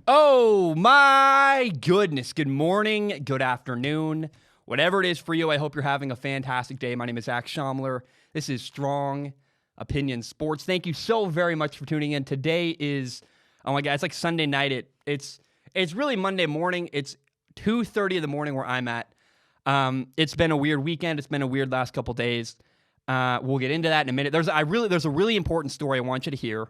Oh my goodness. Good morning, good afternoon, whatever it is for you. I hope you're having a fantastic day. My name is Zach Schaumler. This is Strong Opinion Sports. Thank you so very much for tuning in. Today is, oh my God, it's like Sunday night. It's really Monday morning. It's 2:30 in the morning where I'm at. It's been a weird weekend. It's been a weird last couple days. We'll get into that in a minute. There's a really important story I want you to hear.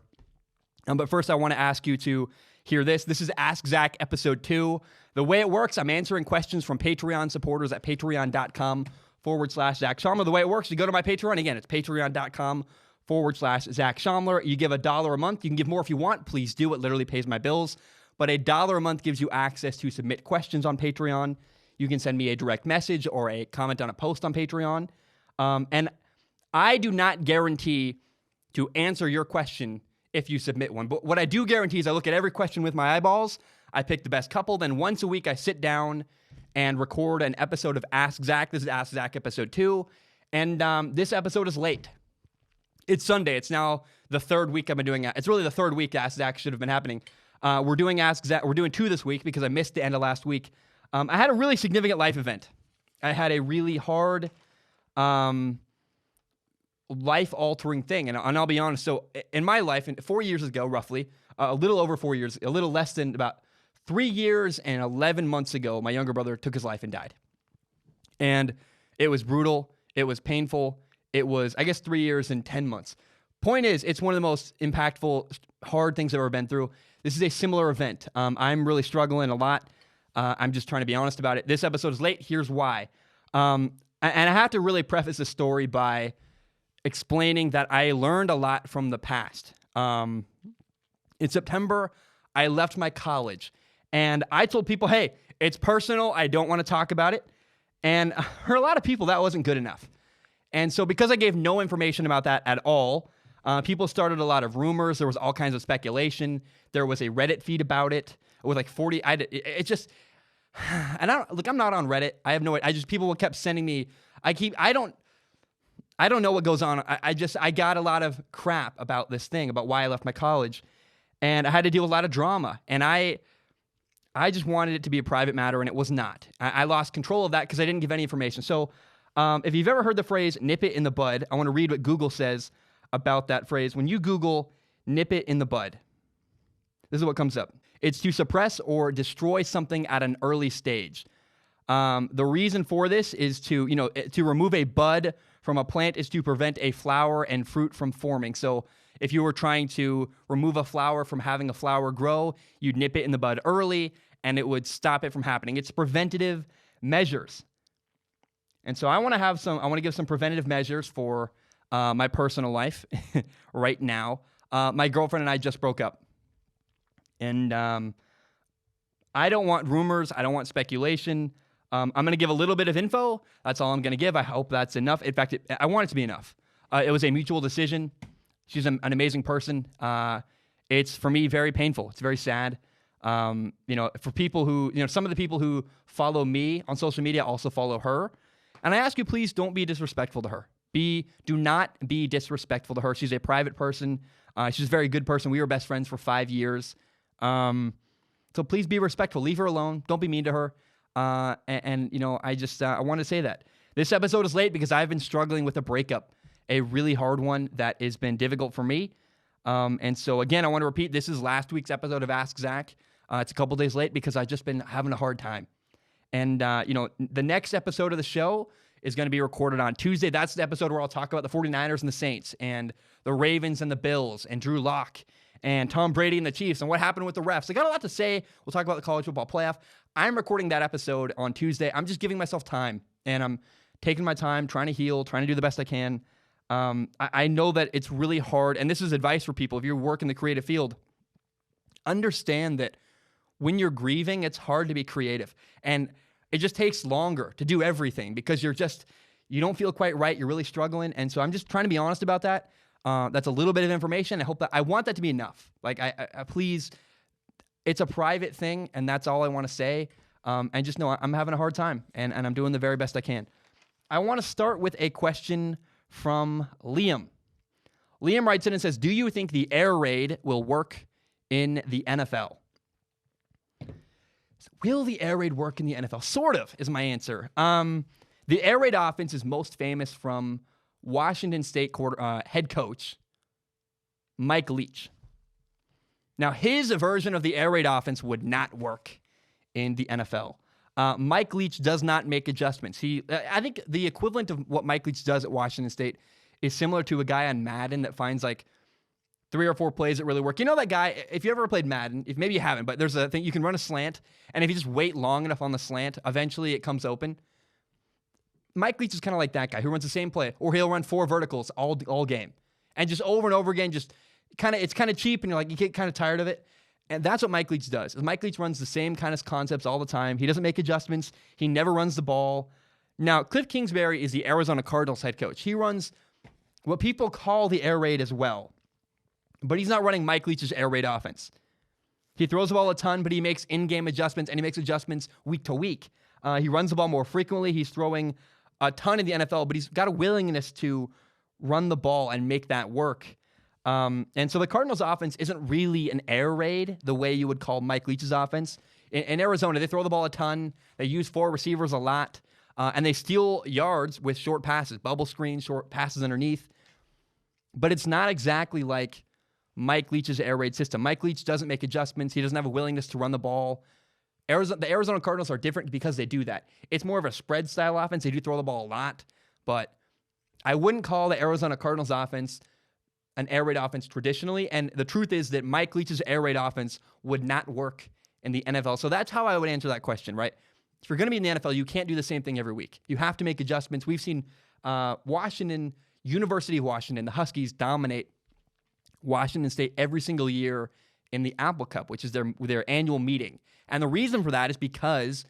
But first, I want to ask you to hear this. This is Ask Zach episode 2. The way it works, I'm answering questions from Patreon supporters at patreon.com/Zach Schaumler. The way it works, you go to my Patreon. Again, it's patreon.com/Zach Schaumler. You give $1 a month. You can give more if you want. Please do. It literally pays my bills. But $1 a month gives you access to submit questions on Patreon. You can send me a direct message or a comment on a post on Patreon. And I do not guarantee to answer your question if you submit one. But what I do guarantee is I look at every question with my eyeballs. I pick the best couple. Then once a week, I sit down and record an episode of Ask Zach. This is Ask Zach episode 2. And this episode is late. It's Sunday. It's now the third week I've been doing it. It's really the third week Ask Zach should have been happening. We're doing Ask Zach. We're doing 2 this week because I missed the end of last week. I had a really significant life event. I had a really hard life-altering thing. And I'll be honest. So in my life, 4 years ago, roughly, a little over 4 years, a little less than about 3 years and 11 months ago, my younger brother took his life and died. And it was brutal. It was painful. It was, I guess, 3 years and 10 months. Point is, it's one of the most impactful, hard things I've ever been through. This is a similar event. I'm really struggling a lot. I'm just trying to be honest about it. This episode is late. Here's why. And I have to really preface this story by explaining that I learned a lot from the past. In September, I left my college, and I told people, hey, it's personal. I don't want to talk about it. And for a lot of people, that wasn't good enough. And so because I gave no information about that at all, people started a lot of rumors. There was all kinds of speculation. There was a Reddit feed about it with like 40. It just, and I'm not on Reddit. I have no. People kept sending me. I don't know what goes on. I got a lot of crap about this thing, about why I left my college, and I had to deal with a lot of drama. And I just wanted it to be a private matter, and it was not. I lost control of that because I didn't give any information. So, if you've ever heard the phrase "nip it in the bud," I want to read what Google says about that phrase. When you Google "nip it in the bud," this is what comes up. It's to suppress or destroy something at an early stage. The reason for this is to remove a bud from a plant is to prevent a flower and fruit from forming. So if you were trying to remove a flower from having a flower grow, you'd nip it in the bud early and it would stop it from happening. It's preventative measures. And so I want to give some preventative measures for my personal life right now. My girlfriend and I just broke up. And I don't want rumors. I don't want speculation. I'm going to give a little bit of info. That's all I'm going to give. I hope that's enough. In fact, I want it to be enough. It was a mutual decision. She's an amazing person. It's, for me, very painful. It's very sad. For people who, some of the people who follow me on social media also follow her. And I ask you, please don't be disrespectful to her. Do not be disrespectful to her. She's a private person. She's a very good person. We were best friends for 5 years. So please be respectful. Leave her alone. Don't be mean to her. I want to say that. This episode is late because I've been struggling with a breakup, a really hard one that has been difficult for me. And so, again, I want to repeat, this is last week's episode of Ask Zach. It's a couple days late because I've just been having a hard time. And, the next episode of the show is going to be recorded on Tuesday. That's the episode where I'll talk about the 49ers and the Saints and the Ravens and the Bills and Drew Lock and Tom Brady and the Chiefs and what happened with the refs. I got a lot to say. We'll talk about the college football playoff. I'm recording that episode on Tuesday. I'm just giving myself time, and I'm taking my time, trying to heal, trying to do the best I can. I know that it's really hard, and this is advice for people. If you work in the creative field, understand that when you're grieving, it's hard to be creative. And it just takes longer to do everything because you don't feel quite right. You're really struggling. And so I'm just trying to be honest about that. That's a little bit of information. I want that to be enough. Like, I please, it's a private thing, and that's all I want to say. And just know I'm having a hard time, and I'm doing the very best I can. I want to start with a question from Liam. Liam writes in and says, do you think the air raid will work in the NFL? Will the air raid work in the NFL? Sort of is my answer. The air raid offense is most famous from Washington State head coach Mike Leach. Now, his version of the air raid offense would not work in the NFL. Mike Leach does not make adjustments. I think the equivalent of what Mike Leach does at Washington State is similar to a guy on Madden that finds like 3 or 4 plays that really work. You know that guy, if you ever played Madden, if maybe you haven't, but there's a thing, you can run a slant, and if you just wait long enough on the slant, eventually it comes open. Mike Leach is kind of like that guy who runs the same play, or he'll run 4 verticals all game. And just over and over again, it's kind of cheap, and you're like, you get kind of tired of it. And that's what Mike Leach does. Mike Leach runs the same kind of concepts all the time. He doesn't make adjustments. He never runs the ball. Now, Cliff Kingsbury is the Arizona Cardinals head coach. He runs what people call the air raid as well. But he's not running Mike Leach's air raid offense. He throws the ball a ton, but he makes in-game adjustments, and he makes adjustments week to week. He runs the ball more frequently. He's throwing a ton in the NFL, but he's got a willingness to run the ball and make that work. And so the Cardinals' offense isn't really an air raid the way you would call Mike Leach's offense. In Arizona, they throw the ball a ton. They use 4 receivers a lot. And they steal yards with short passes, bubble screens, short passes underneath. But it's not exactly like Mike Leach's air raid system. Mike Leach doesn't make adjustments. He doesn't have a willingness to run the ball. The Arizona Cardinals are different because they do that. It's more of a spread style offense. They do throw the ball a lot, but I wouldn't call the Arizona Cardinals offense an air raid offense traditionally. And the truth is that Mike Leach's air raid offense would not work in the NFL. So that's how I would answer that question, right? If you're going to be in the NFL, you can't do the same thing every week. You have to make adjustments. We've seen University of Washington, the Huskies dominate Washington State every single year in the Apple Cup, which is their annual meeting. And the reason for that is because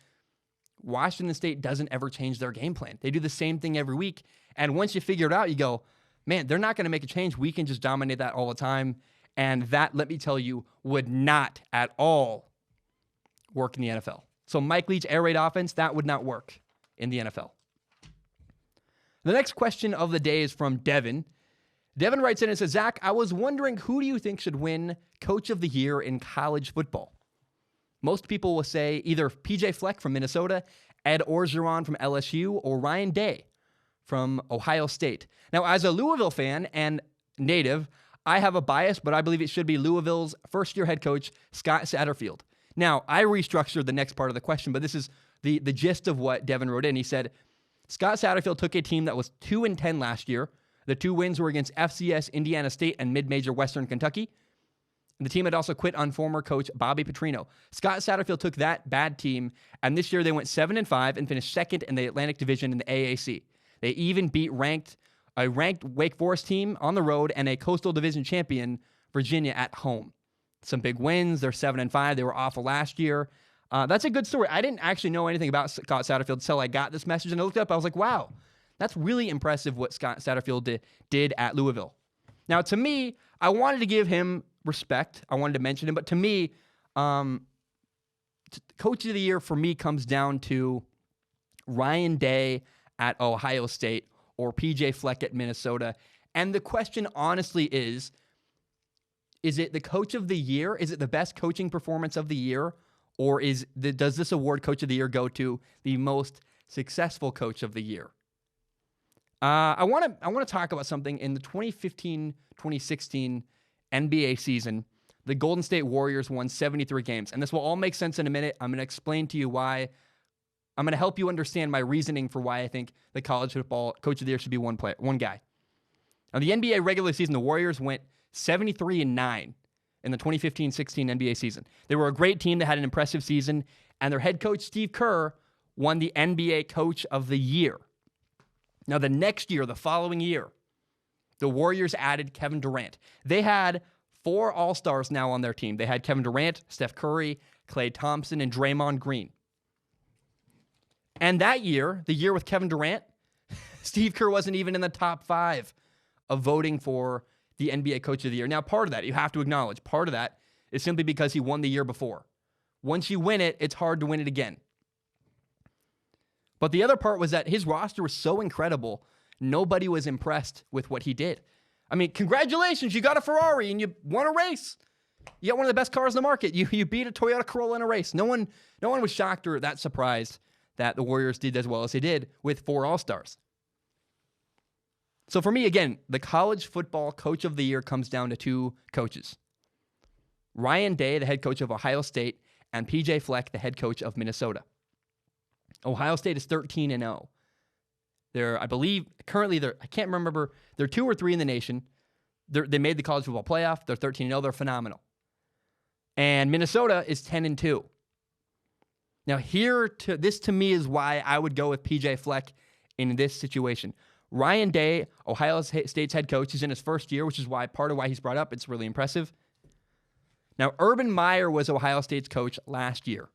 Washington State doesn't ever change their game plan. They do the same thing every week. And once you figure it out, you go, man, they're not going to make a change. We can just dominate that all the time. And that, let me tell you, would not at all work in the NFL. So Mike Leach air raid offense, that would not work in the NFL. The next question of the day is from Devin. Devin writes in and says, Zach, I was wondering, who do you think should win Coach of the Year in college football? Most people will say either PJ Fleck from Minnesota, Ed Orgeron from LSU, or Ryan Day from Ohio State. Now, as a Louisville fan and native, I have a bias, but I believe it should be Louisville's first-year head coach, Scott Satterfield. Now, I restructured the next part of the question, but this is the gist of what Devin wrote in. He said, Scott Satterfield took a team that was 2-10 last year. The 2 wins were against FCS, Indiana State, and mid-major Western Kentucky. The team had also quit on former coach Bobby Petrino. Scott Satterfield took that bad team, and this year they went 7-5 and finished second in the Atlantic Division in the AAC. They even beat a ranked Wake Forest team on the road and a Coastal Division champion, Virginia, at home. Some big wins. They're 7-5. They were awful last year. That's a good story. I didn't actually know anything about Scott Satterfield until I got this message, and I looked up. I was like, wow, that's really impressive what Scott Satterfield did at Louisville. Now, to me, I wanted to give him respect. I wanted to mention him, but to me, Coach of the Year for me comes down to Ryan Day at Ohio State or PJ Fleck at Minnesota. And the question honestly is it the Coach of the Year? Is it the best coaching performance of the year? Or does this award, Coach of the Year, go to the most successful Coach of the Year? I want to talk about something. In the 2015-2016 NBA season, the Golden State Warriors won 73 games. And this will all make sense in a minute. I'm going to explain to you why. I'm going to help you understand my reasoning for why I think the college football Coach of the Year should be one guy. Now, the NBA regular season, the Warriors went 73-9 in the 2015-16 NBA season. They were a great team that had an impressive season, and their head coach, Steve Kerr, won the NBA Coach of the Year. Now, the next year, the following year, the Warriors added Kevin Durant. They had 4 All-Stars now on their team. They had Kevin Durant, Steph Curry, Klay Thompson, and Draymond Green. And that year, the year with Kevin Durant, Steve Kerr wasn't even in the top 5 of voting for the NBA Coach of the Year. Now, part of that, you have to acknowledge, part of that is simply because he won the year before. Once you win it, it's hard to win it again. But the other part was that his roster was so incredible, nobody was impressed with what he did. I mean, congratulations, you got a Ferrari and you won a race. You got one of the best cars in the market. You beat a Toyota Corolla in a race. No one was shocked or that surprised that the Warriors did as well as they did with 4 All-Stars. So for me, again, the college football coach of the year comes down to 2 coaches. Ryan Day, the head coach of Ohio State, and PJ Fleck, the head coach of Minnesota. Ohio State is 13-0. I believe, currently, I can't remember, they're 2 or 3 in the nation. They made the college football playoff. They're 13-0. They're phenomenal. And Minnesota is 10-2. Now, this to me is why I would go with PJ Fleck in this situation. Ryan Day, Ohio State's head coach, he's in his first year, which is part of why he's brought up. It's really impressive. Now, Urban Meyer was Ohio State's coach last year.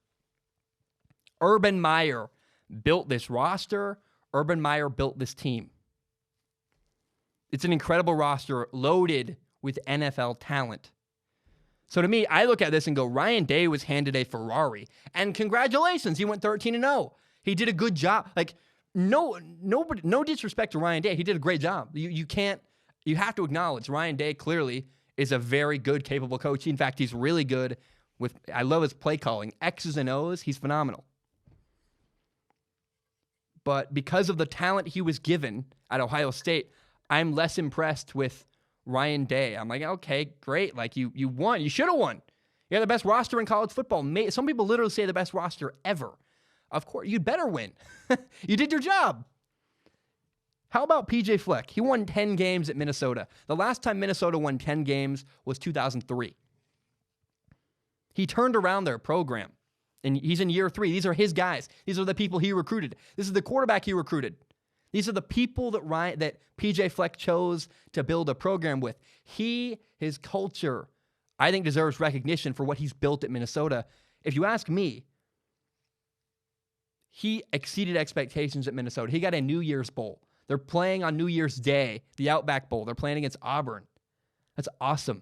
Urban Meyer built this roster. Urban Meyer built this team. It's an incredible roster loaded with NFL talent. So to me, I look at this and go, Ryan Day was handed a Ferrari. And congratulations, he went 13-0. He did a good job. Like, no disrespect to Ryan Day. He did a great job. You have to acknowledge Ryan Day clearly is a very good, capable coach. In fact, he's really good I love his play calling. X's and O's, he's phenomenal. But because of the talent he was given at Ohio State, I'm less impressed with Ryan Day. I'm like, okay, great. Like, you won. You should have won. You had the best roster in college football. Some people literally say the best roster ever. Of course, you'd better win. You did your job. How about PJ Fleck? He won 10 games at Minnesota. The last time Minnesota won 10 games was 2003. He turned around their program, and he's in year 3. These are his guys. These are the people he recruited. This is the quarterback he recruited. These are the people that PJ Fleck chose to build a program with. His culture, I think, deserves recognition for what he's built at Minnesota. If you ask me, he exceeded expectations at Minnesota. He got a New Year's Bowl. They're playing on New Year's Day, the Outback Bowl. They're playing against Auburn. That's awesome.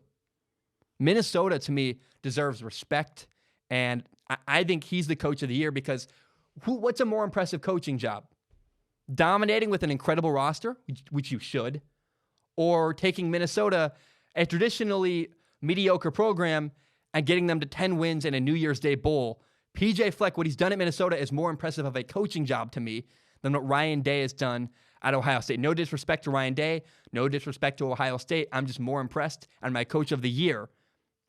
Minnesota, to me, deserves respect, and I think he's the coach of the year because what's a more impressive coaching job? Dominating with an incredible roster, which you should, or taking Minnesota, a traditionally mediocre program, and getting them to 10 wins in a New Year's Day Bowl. PJ Fleck, what he's done at Minnesota is more impressive of a coaching job to me than what Ryan Day has done at Ohio State. No disrespect to Ryan Day, no disrespect to Ohio State. I'm just more impressed, and my coach of the year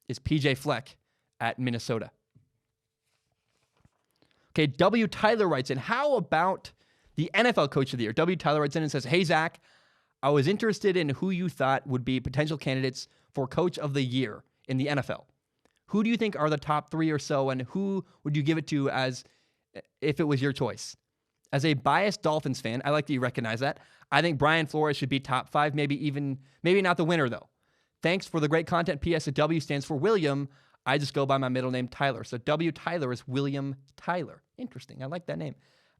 is PJ Fleck at Minnesota. Okay, W. Tyler writes in, how about the NFL Coach of the Year? W. Tyler writes in and says, hey, Zach, I was interested in who you thought would be potential candidates for Coach of the Year in the NFL. Who do you think are the top 3 or so, and who would you give it to as if it was your choice? As a biased Dolphins fan, I like that you recognize that. I think Brian Flores should be top 5, maybe not the winner, though. Thanks for the great content. P.S. A W stands for William. I just go by my middle name, Tyler. So W. Tyler is William Tyler. Interesting. I like that name.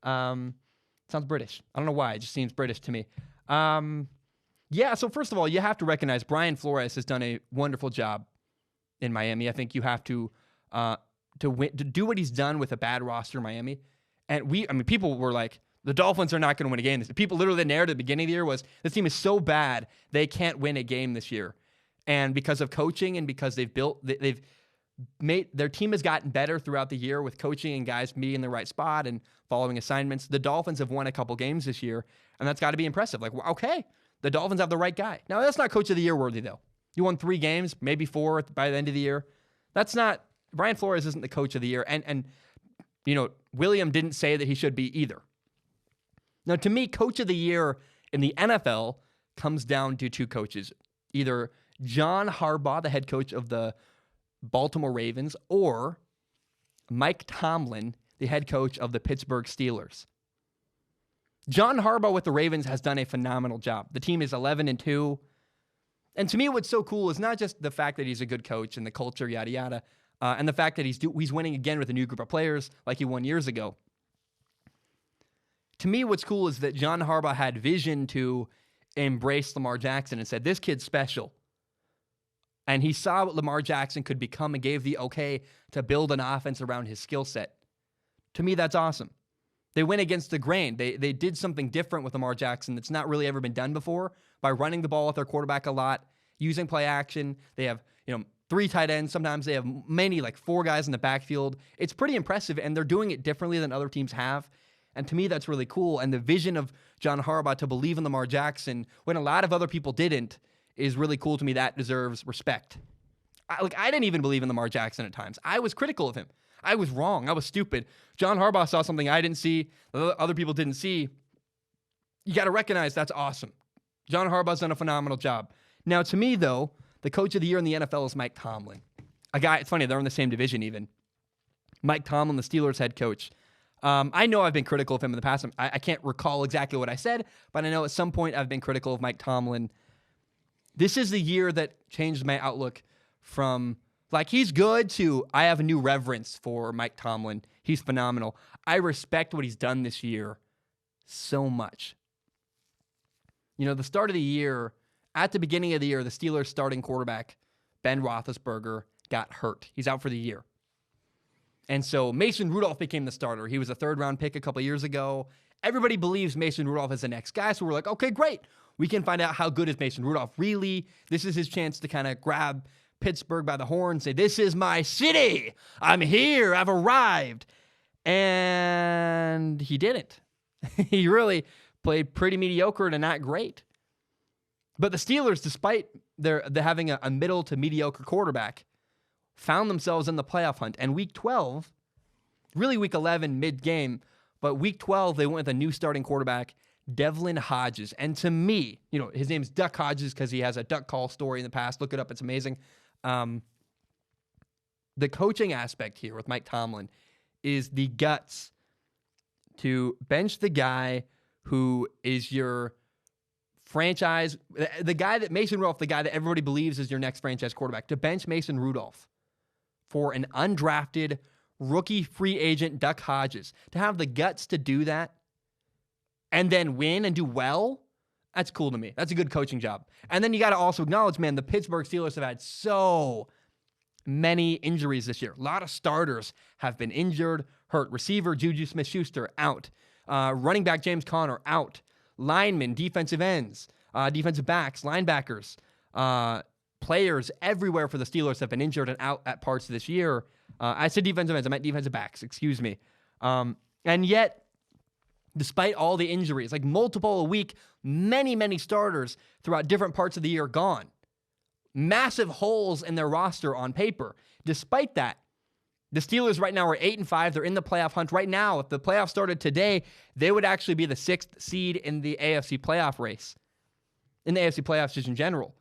Sounds British. I don't know why. It just seems British to me. So first of all, you have to recognize Brian Flores has done a wonderful job in Miami. I think you have to do what he's done with a bad roster in Miami. And people were like, the Dolphins are not going to win a game. People literally, the narrative at the beginning of the year was, this team is so bad, they can't win a game this year. And because of coaching and because they've made, their team has gotten better throughout the year with coaching and guys being in the right spot and following assignments. The Dolphins have won a couple games this year, and that's got to be impressive. Like, okay, the Dolphins have the right guy. Now, that's not Coach of the Year worthy, though. You won 3 games, maybe 4 by the end of the year. That's not, Brian Flores isn't the Coach of the Year. And William didn't say that he should be either. Now, to me, Coach of the Year in the NFL comes down to 2 coaches. Either John Harbaugh, the head coach of the Baltimore Ravens, or Mike Tomlin, the head coach of the Pittsburgh Steelers. John Harbaugh with the Ravens has done a phenomenal job. The team is 11-2. And to me, what's so cool is not just the fact that he's a good coach and the culture, yada, yada, and the fact that he's winning again with a new group of players like he won years ago. To me, what's cool is that John Harbaugh had vision to embrace Lamar Jackson and said, this kid's special. And he saw what Lamar Jackson could become and gave the okay to build an offense around his skill set. To me, that's awesome. They went against the grain. They did something different with Lamar Jackson that's not really ever been done before by running the ball with their quarterback a lot, using play action. They have, 3 tight ends. Sometimes they have many, like 4 guys in the backfield. It's pretty impressive, and they're doing it differently than other teams have. And to me, that's really cool. And the vision of John Harbaugh to believe in Lamar Jackson when a lot of other people didn't is really cool to me. That deserves respect. I didn't even believe in Lamar Jackson at times. I was critical of him. I was wrong. I was stupid. John Harbaugh saw something I didn't see, other people didn't see. You got to recognize that's awesome. John Harbaugh's done a phenomenal job. Now, to me, though, the coach of the year in the NFL is Mike Tomlin. A guy, it's funny, they're in the same division even. Mike Tomlin, the Steelers head coach. I know I've been critical of him in the past. I can't recall exactly what I said, but I know at some point I've been critical of Mike Tomlin. This is the year that changed my outlook from, like, he's good to I have a new reverence for Mike Tomlin. He's phenomenal. I respect what he's done this year so much. You know, the start of the year, at the beginning of the year, the Steelers starting quarterback, Ben Roethlisberger, got hurt. He's out for the year. And so Mason Rudolph became the starter. He was a 3rd-round pick a couple years ago. Everybody believes Mason Rudolph is the next guy, so we're like, okay, great. We can find out how good is Mason Rudolph really. This is his chance to kind of grab Pittsburgh by the horn and say, this is my city. I'm here. I've arrived. And he didn't. He really played pretty mediocre to not great. But the Steelers, despite their having a middle to mediocre quarterback, found themselves in the playoff hunt. And week 12, really week 11 mid-game, but week 12, they went with a new starting quarterback, Devlin Hodges. And to me, you know, his name's Duck Hodges because he has a duck call story in the past. Look it up. It's amazing. The coaching aspect here with Mike Tomlin is the guts to bench the guy who is your franchise, the guy that Mason Rudolph, the guy that everybody believes is your next franchise quarterback, to bench Mason Rudolph for an undrafted rookie free agent Duck Hodges, to have the guts to do that and then win and do well, that's cool to me. That's a good coaching job. And then you got to also acknowledge, man, the Pittsburgh Steelers have had so many injuries this year. A lot of starters have been injured, hurt. Receiver Juju Smith-Schuster out. Running back James Conner out. Linemen, defensive ends, defensive backs, linebackers, players everywhere for the Steelers have been injured and out at parts of this year. I said defensive ends. I meant defensive backs. Excuse me. And yet, despite all the injuries, like multiple a week, many starters throughout different parts of the year gone. Massive holes in their roster on paper. Despite that, the Steelers right now are 8-5. They're in the playoff hunt right now. If the playoffs started today, they would actually be the 6th seed in the AFC playoff race, in the AFC playoffs just in general.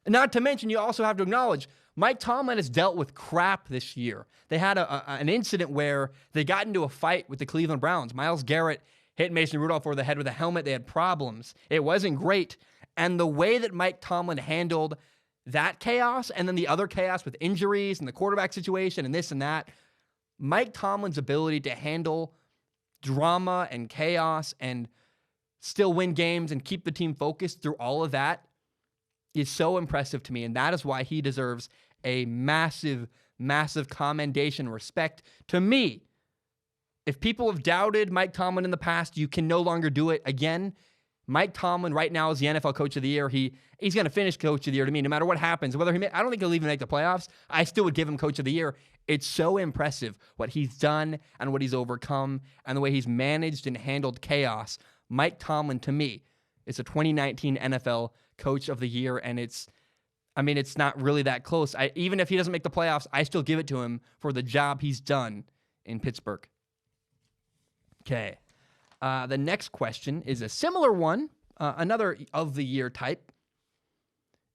And not to mention, you also have to acknowledge, Mike Tomlin has dealt with crap this year. They had an incident where they got into a fight with the Cleveland Browns. Myles Garrett hit Mason Rudolph over the head with a helmet. They had problems. It wasn't great. And the way that Mike Tomlin handled that chaos and then the other chaos with injuries and the quarterback situation and this and that, Mike Tomlin's ability to handle drama and chaos and still win games and keep the team focused through all of that is so impressive to me. And that is why he deserves a massive commendation and respect. To me, if people have doubted Mike Tomlin in the past, you can no longer do it again. Mike Tomlin right now is the NFL Coach of the Year. He's going to finish Coach of the Year to me, no matter what happens. I don't think he'll even make the playoffs. I still would give him Coach of the Year. It's so impressive what he's done and what he's overcome and the way he's managed and handled chaos. Mike Tomlin, to me, is a 2019 NFL Coach of the Year, and it's not really that close. Even if he doesn't make the playoffs, I still give it to him for the job he's done in Pittsburgh. Okay. The next question is a similar one, another of the year type.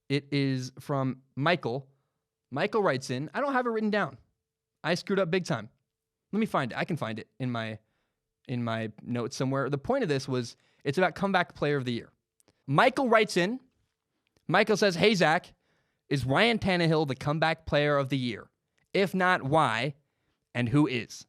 It is from Michael. Michael writes in, I don't have it written down. I screwed up big time. Let me find it. I can find it in my notes somewhere. The point of this was, it's about comeback player of the year. Michael writes in. Michael says, hey, Zach, is Ryan Tannehill the comeback player of the year? If not, why? And who is?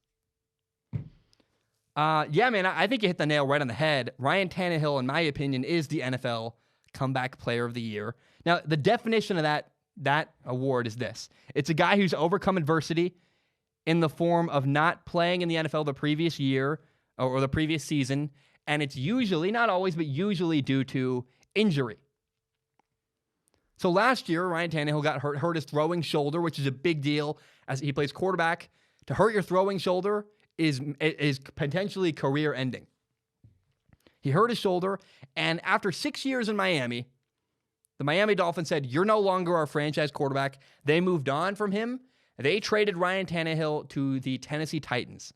Yeah, man, I think you hit the nail right on the head. Ryan Tannehill, in my opinion, is the NFL comeback player of the year. Now, the definition of that award is this. It's a guy who's overcome adversity in the form of not playing in the NFL the previous year or the previous season, and it's usually, not always, but usually due to injury. So last year, Ryan Tannehill got hurt his throwing shoulder, which is a big deal as he plays quarterback. To hurt your throwing shoulder is potentially career-ending. He hurt his shoulder, and after 6 years in Miami, the Miami Dolphins said, "You're no longer our franchise quarterback." They moved on from him. They traded Ryan Tannehill to the Tennessee Titans.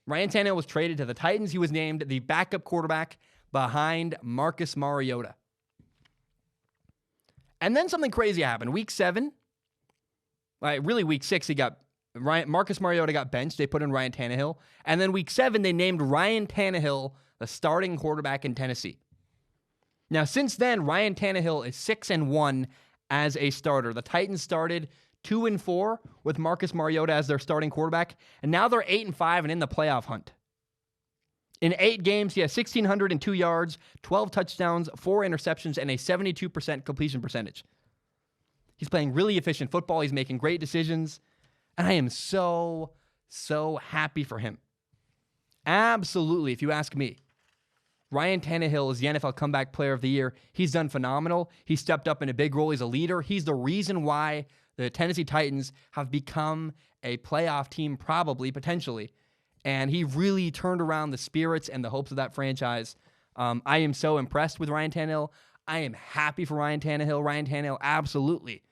Ryan Tannehill was traded to the Titans. He was named the backup quarterback behind Marcus Mariota. And then something crazy happened. Week 7, really week 6, Marcus Mariota got benched. They put in Ryan Tannehill. And then week 7, they named Ryan Tannehill the starting quarterback in Tennessee. Now, since then, Ryan Tannehill is 6-1 as a starter. The Titans started 2-4 with Marcus Mariota as their starting quarterback, and now they're 8-5 and in the playoff hunt. In 8 games, he has 1,602 yards, 12 touchdowns, 4 interceptions, and a 72% completion percentage. He's playing really efficient football. He's making great decisions, and I am so happy for him. Absolutely, if you ask me. Ryan Tannehill is the NFL Comeback Player of the Year. He's done phenomenal. He stepped up in a big role. He's a leader. He's the reason why the Tennessee Titans have become a playoff team, probably, potentially. And he really turned around the spirits and the hopes of that franchise. I am so impressed with Ryan Tannehill. I am happy for Ryan Tannehill. Ryan Tannehill, absolutely,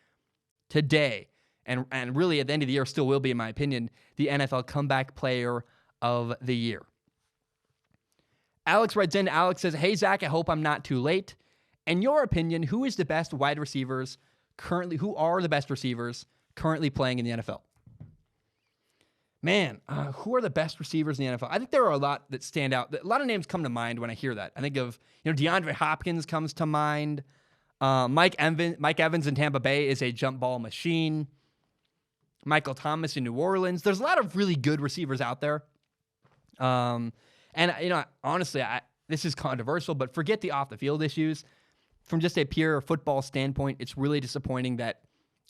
today, and really at the end of the year still will be, in my opinion, the NFL Comeback Player of the Year. Alex writes in. Alex says, "Hey, Zach, I hope I'm not too late. In your opinion, who are the best receivers currently playing in the NFL?" Man, who are the best receivers in the NFL? I think there are a lot that stand out. A lot of names come to mind when I hear that. I think of, DeAndre Hopkins comes to mind. Mike Evans in Tampa Bay is a jump ball machine. Michael Thomas in New Orleans. There's a lot of really good receivers out there. And, honestly, this is controversial, but forget the off-the-field issues. From just a pure football standpoint, it's really disappointing that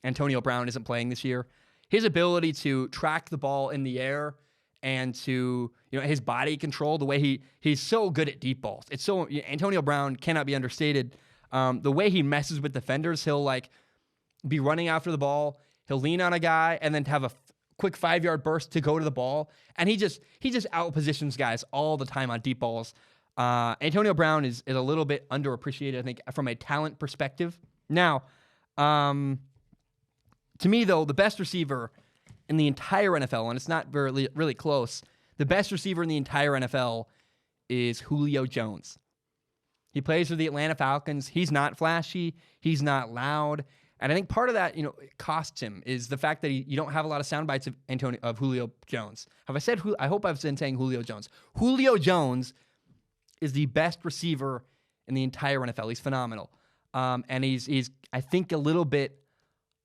Antonio Brown isn't playing this year. His ability to track the ball in the air and to, his body control, the way he's so good at deep balls. Antonio Brown cannot be understated. The way he messes with defenders, he'll be running after the ball. He'll lean on a guy and then have a quick 5-yard burst to go to the ball. And he just out-positions guys all the time on deep balls. Antonio Brown is a little bit underappreciated, I think, from a talent perspective. Now, to me, though, the best receiver in the entire NFL, and it's not really close, the best receiver in the entire NFL is Julio Jones. He plays for the Atlanta Falcons. He's not flashy. He's not loud. And I think part of that, it costs him is the fact that you don't have a lot of sound bites of Julio Jones. I hope I've been saying Julio Jones. Julio Jones is the best receiver in the entire NFL. He's phenomenal. And he's I think, a little bit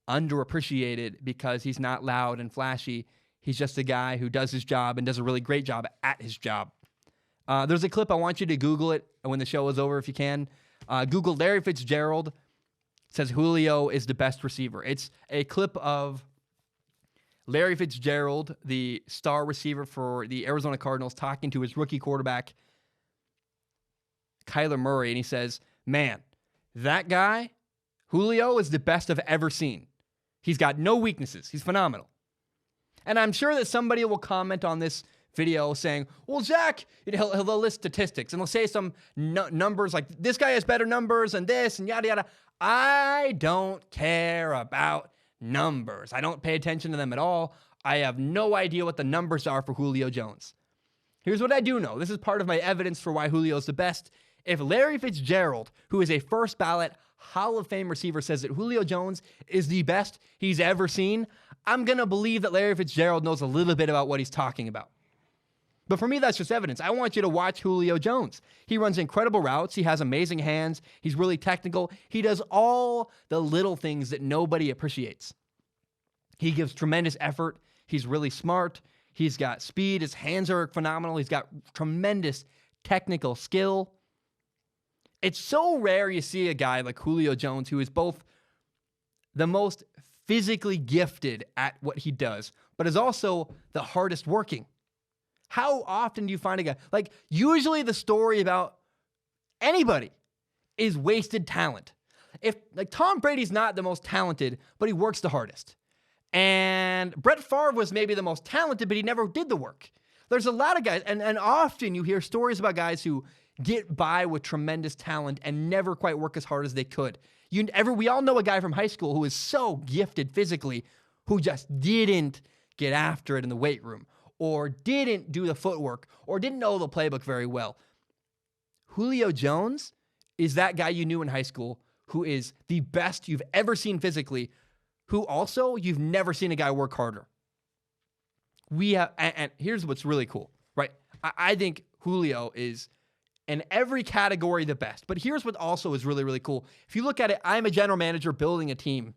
underappreciated because he's not loud and flashy. He's just a guy who does his job and does a really great job at his job. There's a clip. I want you to Google it when the show is over if you can. Google Larry Fitzgerald. Says Julio is the best receiver. It's a clip of Larry Fitzgerald, the star receiver for the Arizona Cardinals, talking to his rookie quarterback, Kyler Murray, and he says, "Man, that guy, Julio, is the best I've ever seen. He's got no weaknesses. He's phenomenal." And I'm sure that somebody will comment on this video saying, "Well, Zach," he'll list statistics, and they'll say some numbers like, "This guy has better numbers and this and yada, yada." I don't care about numbers. I don't pay attention to them at all. I have no idea what the numbers are for Julio Jones. Here's what I do know. This is part of my evidence for why Julio is the best. If Larry Fitzgerald, who is a first ballot Hall of Fame receiver, says that Julio Jones is the best he's ever seen, I'm going to believe that Larry Fitzgerald knows a little bit about what he's talking about. But for me, that's just evidence. I want you to watch Julio Jones. He runs incredible routes. He has amazing hands. He's really technical. He does all the little things that nobody appreciates. He gives tremendous effort. He's really smart. He's got speed. His hands are phenomenal. He's got tremendous technical skill. It's so rare you see a guy like Julio Jones who is both the most physically gifted at what he does, but is also the hardest working. How often do you find a guy? Usually the story about anybody is wasted talent. if like Tom Brady's not the most talented, but he works the hardest. And Brett Favre was maybe the most talented, but he never did the work. There's a lot of guys, and often you hear stories about guys who get by with tremendous talent and never quite work as hard as they could. We all know a guy from high school who is so gifted physically who just didn't get after it in the weight room, or didn't do the footwork, or didn't know the playbook very well. Julio Jones is that guy you knew in high school who is the best you've ever seen physically, who also you've never seen a guy work harder. And here's what's really cool, right? I think Julio is in every category the best. But here's what also is really, really cool. If you look at it, I'm a general manager building a team.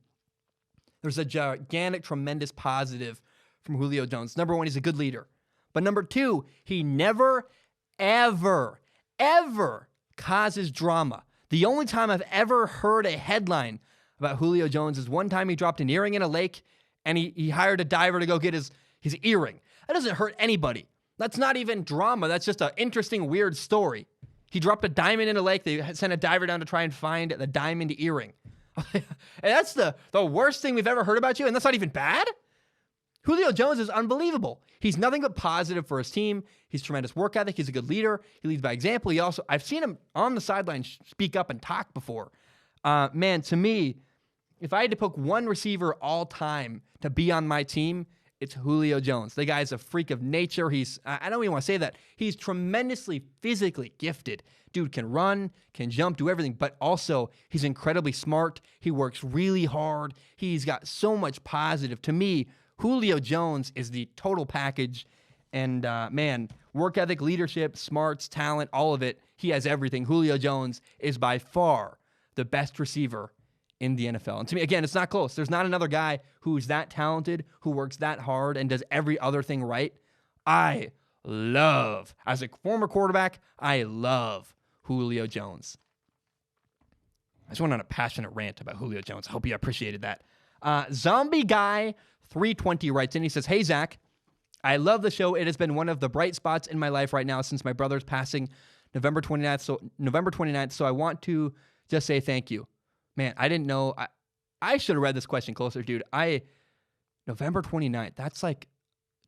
There's a gigantic, tremendous positive from Julio Jones. Number one, he's a good leader. But number two, he never, ever, ever causes drama. The only time I've ever heard a headline about Julio Jones is one time he dropped an earring in a lake and he hired a diver to go get his earring. That doesn't hurt anybody. That's not even drama. That's just an interesting, weird story. He dropped a diamond in a lake. They sent a diver down to try and find the diamond earring. And that's the worst thing we've ever heard about you, and that's not even bad? Julio Jones is unbelievable. He's nothing but positive for his team. He's tremendous work ethic. He's a good leader. He leads by example. I've seen him on the sideline speak up and talk before. Man, to me, if I had to pick one receiver all time to be on my team, it's Julio Jones. The guy's a freak of nature. I don't even want to say that. He's tremendously physically gifted. Dude can run, can jump, do everything, but also he's incredibly smart. He works really hard. He's got so much positive. To me, Julio Jones is the total package. And man, work ethic, leadership, smarts, talent, all of it. He has everything. Julio Jones is by far the best receiver in the NFL. And to me, again, it's not close. There's not another guy who's that talented, who works that hard and does every other thing right. As a former quarterback, I love Julio Jones. I just went on a passionate rant about Julio Jones. I hope you appreciated that. Zombie Guy 320 writes in. He says, "Hey, Zach, I love the show. It has been one of the bright spots in my life right now since my brother's passing November 29th. So I want to just say thank you." Man, I didn't know. I should have read this question closer, dude. November 29th, that's like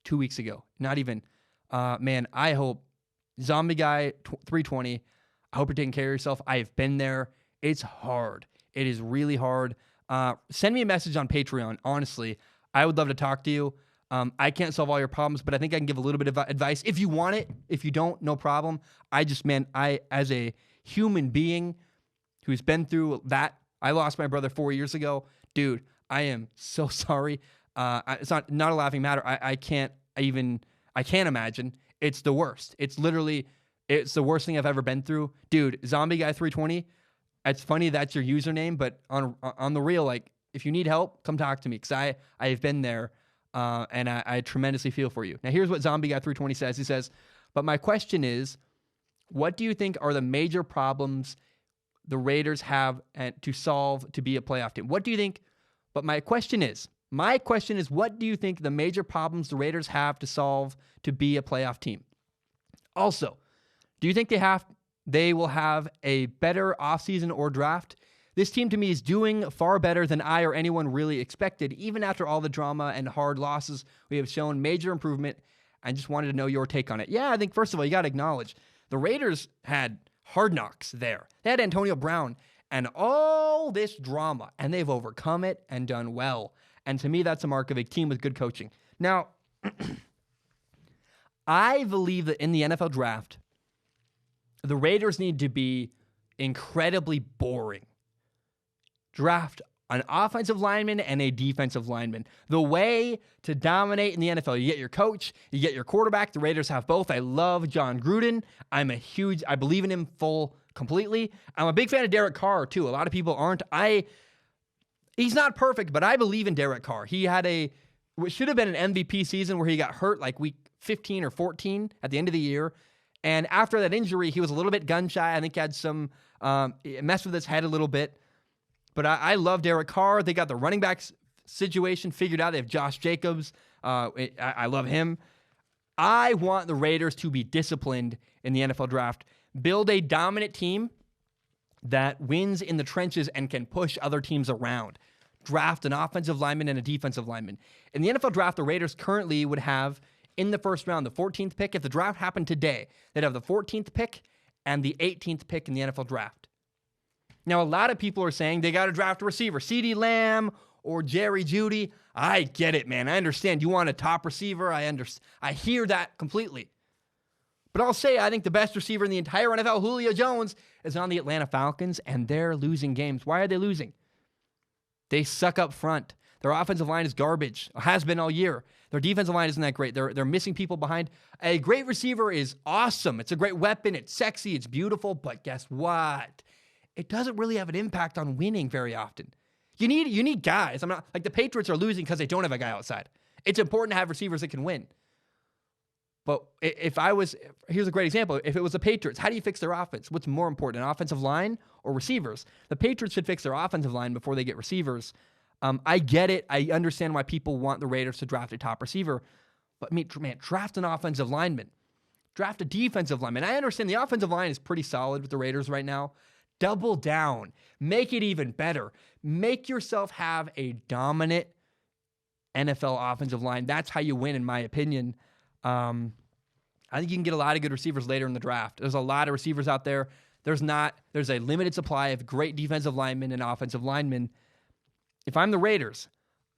2 weeks ago. Not even. Man, I hope, Zombie Guy 320, I hope you're taking care of yourself. I have been there. It's hard. It is really hard. Send me a message on Patreon. Honestly, I would love to talk to you. I can't solve all your problems, but I think I can give a little bit of advice. If you want it, if you don't, no problem. As a human being who's been through that, I lost my brother 4 years ago. Dude, I am so sorry. It's not a laughing matter. I can't imagine. It's the worst. It's the worst thing I've ever been through. Dude, Zombie Guy 320, it's funny that's your username, but on the real, like, if you need help, come talk to me, because I have been there, and I tremendously feel for you. Now, here's what Zombie Guy 320 says. He says, "But my question is, what do you think are the major problems the Raiders have to solve to be a playoff team?" What do you think? But my question is, what do you think the major problems the Raiders have to solve to be a playoff team? Also, do you think they will have a better offseason or draft? This team to me is doing far better than I or anyone really expected. Even after all the drama and hard losses, we have shown major improvement. I just wanted to know your take on it. Yeah, I think first of all, you got to acknowledge the Raiders had hard knocks there. They had Antonio Brown and all this drama, and they've overcome it and done well. And to me, that's a mark of a team with good coaching. Now, I believe that in the NFL draft, the Raiders need to be incredibly boring. Draft an offensive lineman and a defensive lineman. The way to dominate in the NFL, you get your coach, you get your quarterback. The Raiders have both. I love John Gruden. I believe in him completely. I'm a big fan of Derek Carr too. A lot of people aren't. He's not perfect, but I believe in Derek Carr. He had what should have been an MVP season where he got hurt like week 15 or 14 at the end of the year. And after that injury, he was a little bit gun shy. I think he had some mess with his head a little bit. But I love Derek Carr. They got the running backs situation figured out. They have Josh Jacobs. I love him. I want the Raiders to be disciplined in the NFL draft. Build a dominant team that wins in the trenches and can push other teams around. Draft an offensive lineman and a defensive lineman. In the NFL draft, the Raiders currently would have in the first round the 14th pick. If the draft happened today, they'd have the 14th pick and the 18th pick in the NFL draft. Now, a lot of people are saying they got to draft a receiver, CeeDee Lamb or Jerry Jeudy. I get it, man. I understand. You want a top receiver. I hear that completely. But I'll say I think the best receiver in the entire NFL, Julio Jones, is on the Atlanta Falcons, and they're losing games. Why are they losing? They suck up front. Their offensive line is garbage. Has been all year. Their defensive line isn't that great. They're missing people behind. A great receiver is awesome. It's a great weapon. It's sexy. It's beautiful. But guess what? It doesn't really have an impact on winning very often. You need guys. I'm not like the Patriots are losing because they don't have a guy outside. It's important to have receivers that can win. But here's a great example. If it was the Patriots, how do you fix their offense? What's more important, an offensive line or receivers? The Patriots should fix their offensive line before they get receivers. I get it. I understand why people want the Raiders to draft a top receiver. But man, draft an offensive lineman. Draft a defensive lineman. I understand the offensive line is pretty solid with the Raiders right now. Double down. Make it even better. Make yourself have a dominant NFL offensive line. That's how you win, in my opinion. I think you can get a lot of good receivers later in the draft. There's a lot of receivers out there. There's a limited supply of great defensive linemen and offensive linemen. If I'm the Raiders,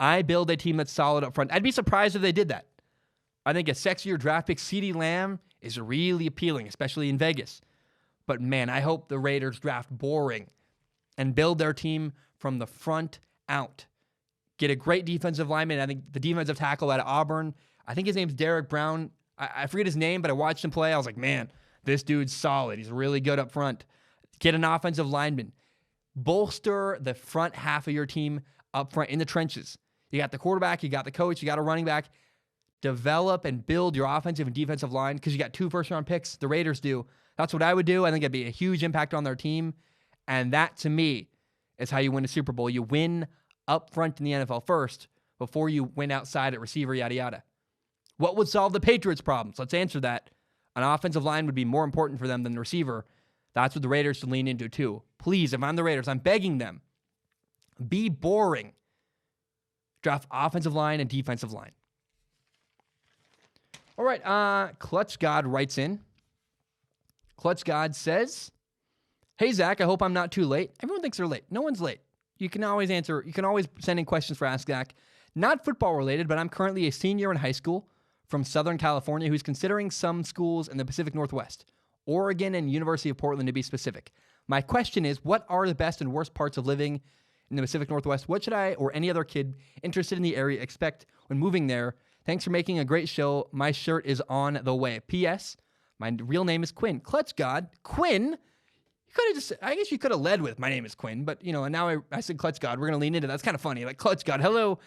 I build a team that's solid up front. I'd be surprised if they did that. I think a sexier draft pick, CeeDee Lamb, is really appealing, especially in Vegas. But man, I hope the Raiders draft boring and build their team from the front out. Get a great defensive lineman. I think the defensive tackle out of Auburn, I think his name's Derek Brown. I forget his name, but I watched him play. I was like, man, this dude's solid. He's really good up front. Get an offensive lineman. Bolster the front half of your team up front in the trenches. You got the quarterback, you got the coach, you got a running back. Develop and build your offensive and defensive line because you got 2 first-round picks. The Raiders do. That's what I would do. I think it'd be a huge impact on their team. And that, to me, is how you win a Super Bowl. You win up front in the NFL first before you win outside at receiver, yada, yada. What would solve the Patriots' problems? Let's answer that. An offensive line would be more important for them than the receiver. That's what the Raiders should lean into, too. Please, if I'm the Raiders, I'm begging them. Be boring. Draft offensive line and defensive line. All right, Clutch God writes in. Clutch God says, hey, Zach, I hope I'm not too late. Everyone thinks they're late. No one's late. You can always send in questions for Ask Zach. Not football related, but I'm currently a senior in high school from Southern California who's considering some schools in the Pacific Northwest, Oregon and University of Portland to be specific. My question is, what are the best and worst parts of living in the Pacific Northwest? What should I or any other kid interested in the area expect when moving there? Thanks for making a great show. My shirt is on the way. P.S. My real name is Quinn. Clutch God. Quinn? I guess you could have led with my name is Quinn, but, and now I said Clutch God. We're going to lean into that. It's kind of funny. Like, Clutch God, hello.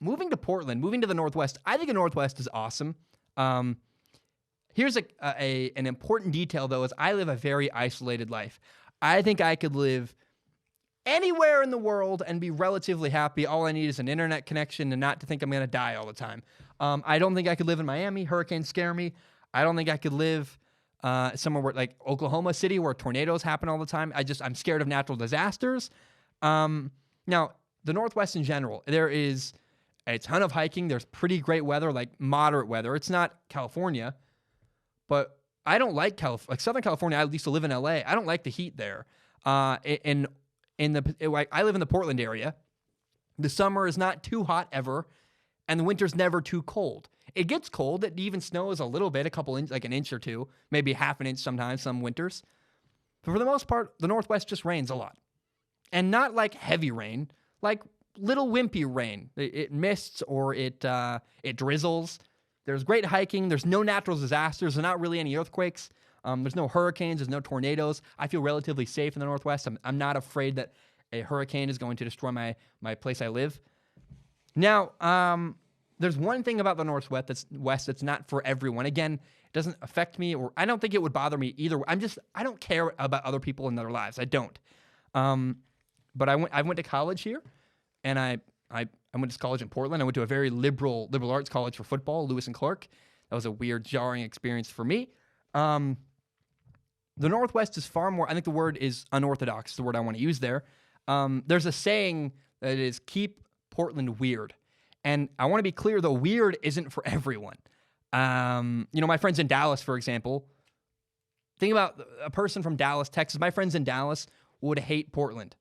Moving to Portland, moving to the Northwest. I think the Northwest is awesome. Here's an important detail, though, is I live a very isolated life. I think I could live anywhere in the world and be relatively happy. All I need is an internet connection and not to think I'm going to die all the time. I don't think I could live in Miami. Hurricanes scare me. I don't think I could live somewhere like Oklahoma City where tornadoes happen all the time. I'm scared of natural disasters. Now, the Northwest in general, there is a ton of hiking. There's pretty great weather, like moderate weather. It's not California, but I don't like Southern California. I used to live in LA. I don't like the heat there. I live in the Portland area. The summer is not too hot ever, and the winter's never too cold. It gets cold. It even snows a little bit, like an inch or two, maybe half an inch sometimes, some winters. But for the most part, the Northwest just rains a lot. And not like heavy rain, like little wimpy rain. It mists or it drizzles. There's great hiking. There's no natural disasters. There's not really any earthquakes. There's no hurricanes. There's no tornadoes. I feel relatively safe in the Northwest. I'm not afraid that a hurricane is going to destroy my place I live. Now, there's one thing about the Northwest that's not for everyone. Again, it doesn't affect me, or I don't think it would bother me either. I don't care about other people in their lives. I don't. But I went to college here, and I went to college in Portland. I went to a very liberal arts college for football, Lewis and Clark. That was a weird, jarring experience for me. The Northwest is far more, I think the word is unorthodox, is the word I want to use there. There's a saying that is keep Portland weird. And I want to be clear, though, weird isn't for everyone. My friends in Dallas, for example, think about a person from Dallas, Texas. My friends in Dallas would hate Portland.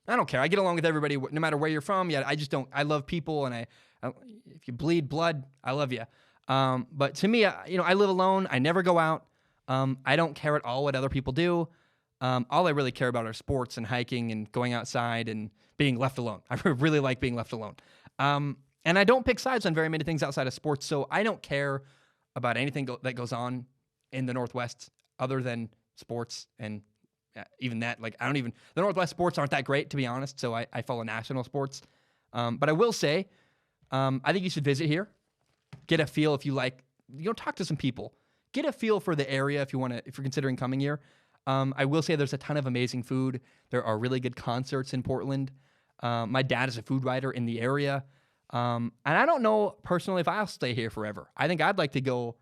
I don't care. I get along with everybody, no matter where you're from. Yeah, I just don't. I love people, and if you bleed blood, I love you. But to me, I live alone. I never go out. I don't care at all what other people do. All I really care about are sports and hiking and going outside and being left alone. I really like being left alone. And I don't pick sides on very many things outside of sports, so I don't care about anything that goes on in the Northwest other than sports. And even that, the Northwest sports aren't that great, to be honest, so I follow national sports. But I will say, I think you should visit here, get a feel if you like, talk to some people, get a feel for the area if you're considering coming here. I will say there's a ton of amazing food. There are really good concerts in Portland. My dad is a food writer in the area. And I don't know personally if I'll stay here forever. I think I'd like to go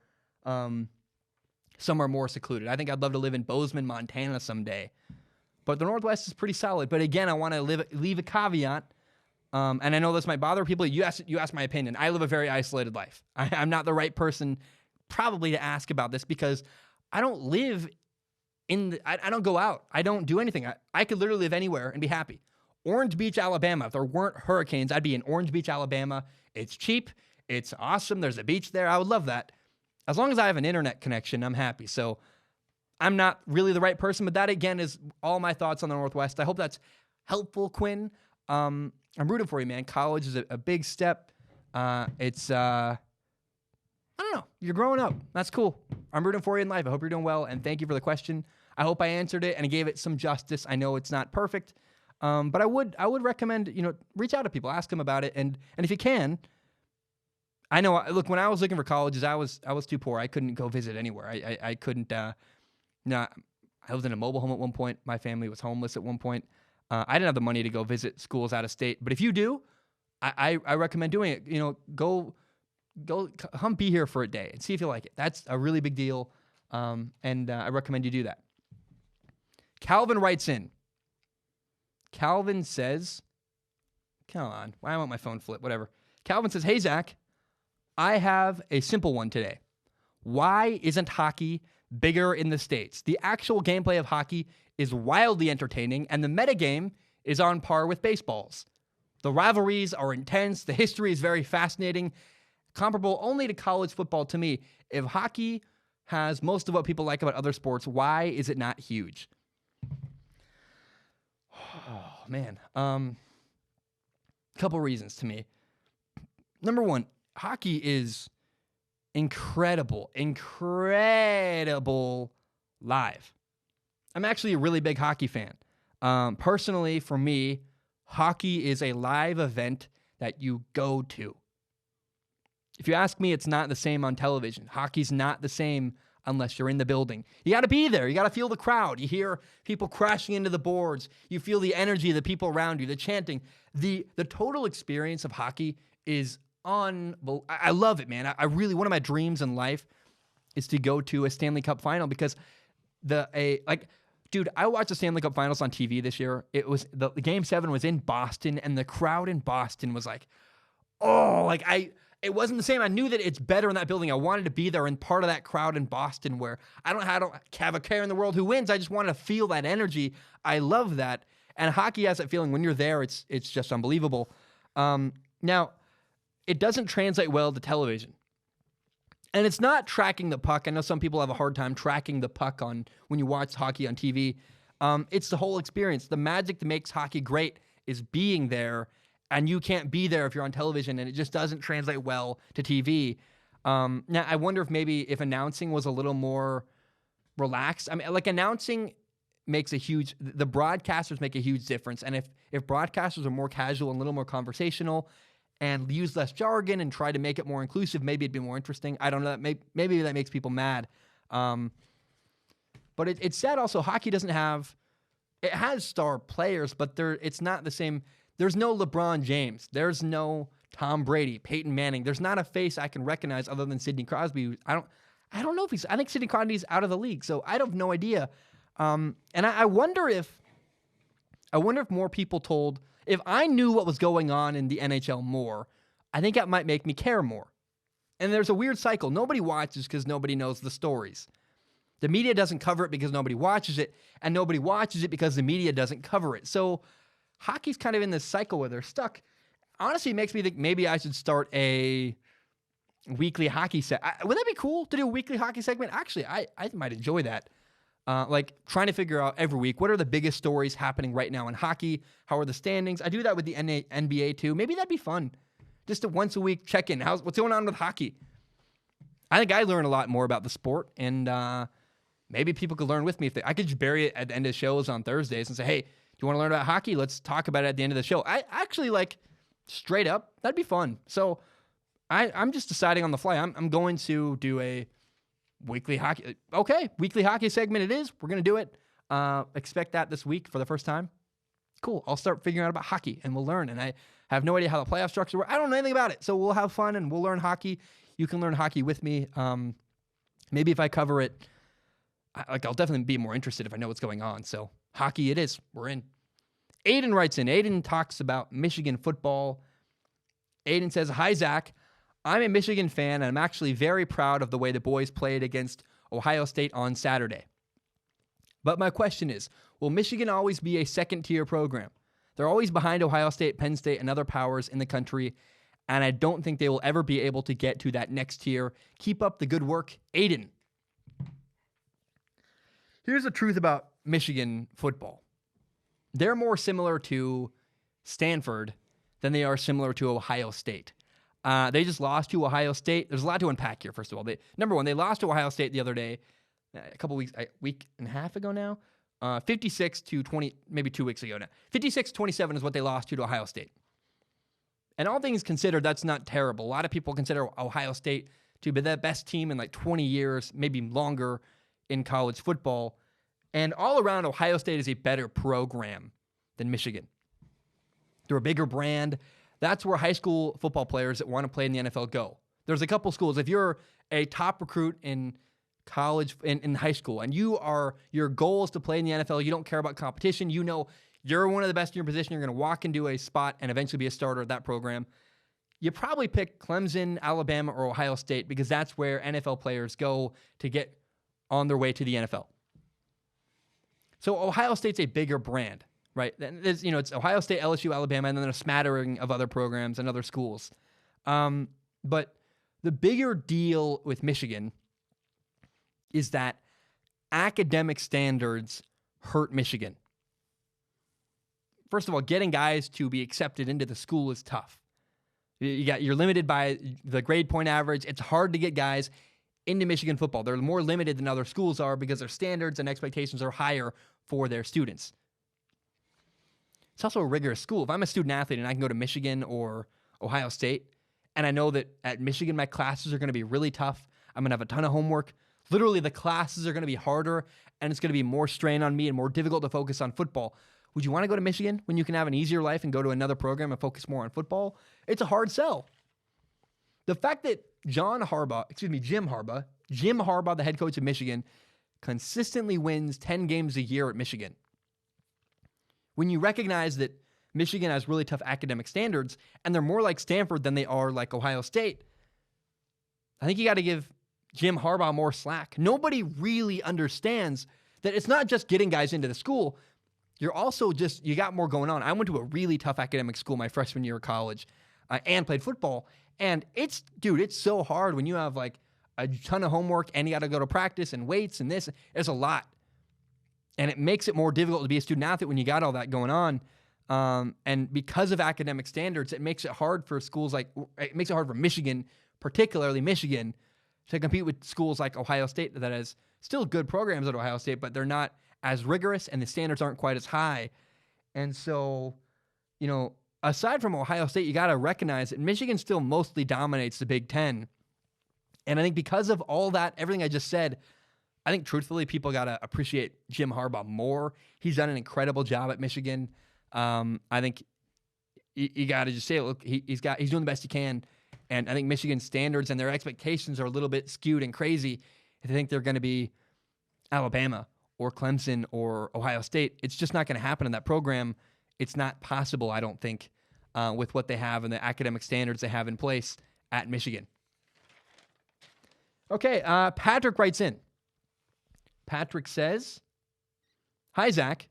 somewhere more secluded. I think I'd love to live in Bozeman, Montana someday. But the Northwest is pretty solid. But again, I want to leave a caveat. And I know this might bother people. You asked my opinion. I live a very isolated life. I'm not the right person probably to ask about this because I don't live I don't go out. I don't do anything. I could literally live anywhere and be happy. Orange Beach, Alabama. If there weren't hurricanes, I'd be in Orange Beach, Alabama. It's cheap. It's awesome. There's a beach there. I would love that. As long as I have an internet connection, I'm happy. So I'm not really the right person, but that, again, is all my thoughts on the Northwest. I hope that's helpful, Quinn. I'm rooting for you, man. College is a big step. I don't know. You're growing up. That's cool. I'm rooting for you in life. I hope you're doing well, and thank you for the question. I hope I answered it and gave it some justice. I know it's not perfect, but I would recommend, reach out to people, ask them about it, and if you can, I know. Look, when I was looking for colleges, I was too poor. I couldn't go visit anywhere. I couldn't. I lived in a mobile home at one point. My family was homeless at one point. I didn't have the money to go visit schools out of state. But if you do, I recommend doing it. Go come be here for a day and see if you like it. That's a really big deal, and I recommend you do that. Calvin writes in. Calvin says, come on, why won't my phone flip? Whatever. Calvin says, hey, Zach, I have a simple one today. Why isn't hockey bigger in the States? The actual gameplay of hockey is wildly entertaining, and the metagame is on par with baseball's. The rivalries are intense. The history is very fascinating, comparable only to college football to me. If hockey has most of what people like about other sports, why is it not huge? Oh, man. Couple reasons to me. Number one, hockey is incredible live. I'm actually a really big hockey fan. Personally, for me, hockey is a live event that you go to. If you ask me, it's not the same on television. Hockey's not the same unless you're in the building. You got to be there. You got to feel the crowd. You hear people crashing into the boards. You feel the energy of the people around you, the chanting. The total experience of hockey is unbelievable. I love it, man. I really, one of my dreams in life is to go to a Stanley Cup final because dude, I watched the Stanley Cup finals on TV this year. It was the Game 7 was in Boston, and the crowd in Boston was like, it wasn't the same. I knew that it's better in that building. I wanted to be there and part of that crowd in Boston where I don't have a care in the world who wins. I just want to feel that energy. I love that. And hockey has that feeling. When you're there, it's just unbelievable. Now, it doesn't translate well to television. And it's not tracking the puck. I know some people have a hard time tracking the puck when you watch hockey on TV. It's the whole experience. The magic that makes hockey great is being there, and you can't be there if you're on television, and it just doesn't translate well to TV. Now, I wonder if announcing was a little more relaxed. I mean, announcing makes the broadcasters make a huge difference. And if broadcasters are more casual and a little more conversational and use less jargon and try to make it more inclusive, maybe it'd be more interesting. I don't know. Maybe that makes people mad. But it's sad also, hockey it has star players, but it's not the same. There's no LeBron James. There's no Tom Brady, Peyton Manning. There's not a face I can recognize other than Sidney Crosby. I don't know if I think Sidney Crosby's out of the league, so I have no idea. And I wonder if more people told, if I knew what was going on in the NHL more, I think that might make me care more. And there's a weird cycle. Nobody watches because nobody knows the stories. The media doesn't cover it because nobody watches it, and nobody watches it because the media doesn't cover it. So hockey's kind of in this cycle where they're stuck. Honestly, it makes me think maybe I should start a weekly hockey set. Would that be cool to do a weekly hockey segment? Actually, I might enjoy that. Like trying to figure out every week, what are the biggest stories happening right now in hockey? How are the standings? I do that with the NBA too. Maybe that'd be fun. Just a once a week check-in. What's going on with hockey? I think I learn a lot more about the sport, and maybe people could learn with me. I could just bury it at the end of shows on Thursdays and say, hey, do you want to learn about hockey? Let's talk about it at the end of the show. I actually straight up, that'd be fun. So I'm just deciding on the fly. I'm going to do a weekly hockey. Okay, weekly hockey segment it is. We're going to do it. Expect that this week for the first time. Cool. I'll start figuring out about hockey, and we'll learn. And I have no idea how the playoff structure works. I don't know anything about it. So we'll have fun, and we'll learn hockey. You can learn hockey with me. Maybe if I cover it, I'll definitely be more interested if I know what's going on. So hockey it is. We're in. Aiden writes in. Aiden talks about Michigan football. Aiden says, hi, Zach. I'm a Michigan fan, and I'm actually very proud of the way the boys played against Ohio State on Saturday. But my question is, will Michigan always be a second-tier program? They're always behind Ohio State, Penn State, and other powers in the country, and I don't think they will ever be able to get to that next tier. Keep up the good work, Aiden. Here's the truth about Michigan football. They're more similar to Stanford than they are similar to Ohio State. They just lost to Ohio State. There's a lot to unpack here, first of all. Number one, they lost to Ohio State the other day, a week and a half ago now. 56-20, maybe 2 weeks ago now. 56-27 is what they lost to Ohio State. And all things considered, that's not terrible. A lot of people consider Ohio State to be the best team in 20 years, maybe longer in college football. And all around, Ohio State is a better program than Michigan. They're a bigger brand. That's where high school football players that want to play in the NFL go. There's a couple schools. If you're a top recruit in college, in high school, and your goal is to play in the NFL, you don't care about competition, you know you're one of the best in your position, you're going to walk into a spot and eventually be a starter at that program, you probably pick Clemson, Alabama, or Ohio State because that's where NFL players go to get on their way to the NFL. So Ohio State's a bigger brand. Right, it's Ohio State, LSU, Alabama, and then a smattering of other programs and other schools. But the bigger deal with Michigan is that academic standards hurt Michigan. First of all, getting guys to be accepted into the school is tough. You're limited by the grade point average. It's hard to get guys into Michigan football. They're more limited than other schools are because their standards and expectations are higher for their students. It's also a rigorous school. If I'm a student athlete and I can go to Michigan or Ohio State, and I know that at Michigan my classes are going to be really tough, I'm going to have a ton of homework. Literally, the classes are going to be harder, and it's going to be more strain on me and more difficult to focus on football. Would you want to go to Michigan when you can have an easier life and go to another program and focus more on football? It's a hard sell. The fact that Jim Harbaugh, the head coach of Michigan, consistently wins 10 games a year at Michigan, when you recognize that Michigan has really tough academic standards and they're more like Stanford than they are like Ohio State, I think you got to give Jim Harbaugh more slack. Nobody really understands that it's not just getting guys into the school. You're also you got more going on. I went to a really tough academic school my freshman year of college and played football. And it's so hard when you have a ton of homework and you got to go to practice and weights and this. It's a lot. And it makes it more difficult to be a student athlete when you got all that going on. And because of academic standards, it makes it hard for schools it makes it hard for Michigan, particularly Michigan, to compete with schools like Ohio State that has still good programs at Ohio State, but they're not as rigorous and the standards aren't quite as high. And so, aside from Ohio State, you got to recognize that Michigan still mostly dominates the Big Ten. And I think because of all that, everything I just said, I think truthfully, people got to appreciate Jim Harbaugh more. He's done an incredible job at Michigan. I think you got to just say, look, he's doing the best he can. And I think Michigan's standards and their expectations are a little bit skewed and crazy if they think they're going to be Alabama or Clemson or Ohio State. It's just not going to happen in that program. It's not possible, I don't think, with what they have and the academic standards they have in place at Michigan. Okay, Patrick writes in. Patrick says, "Hi, Zach.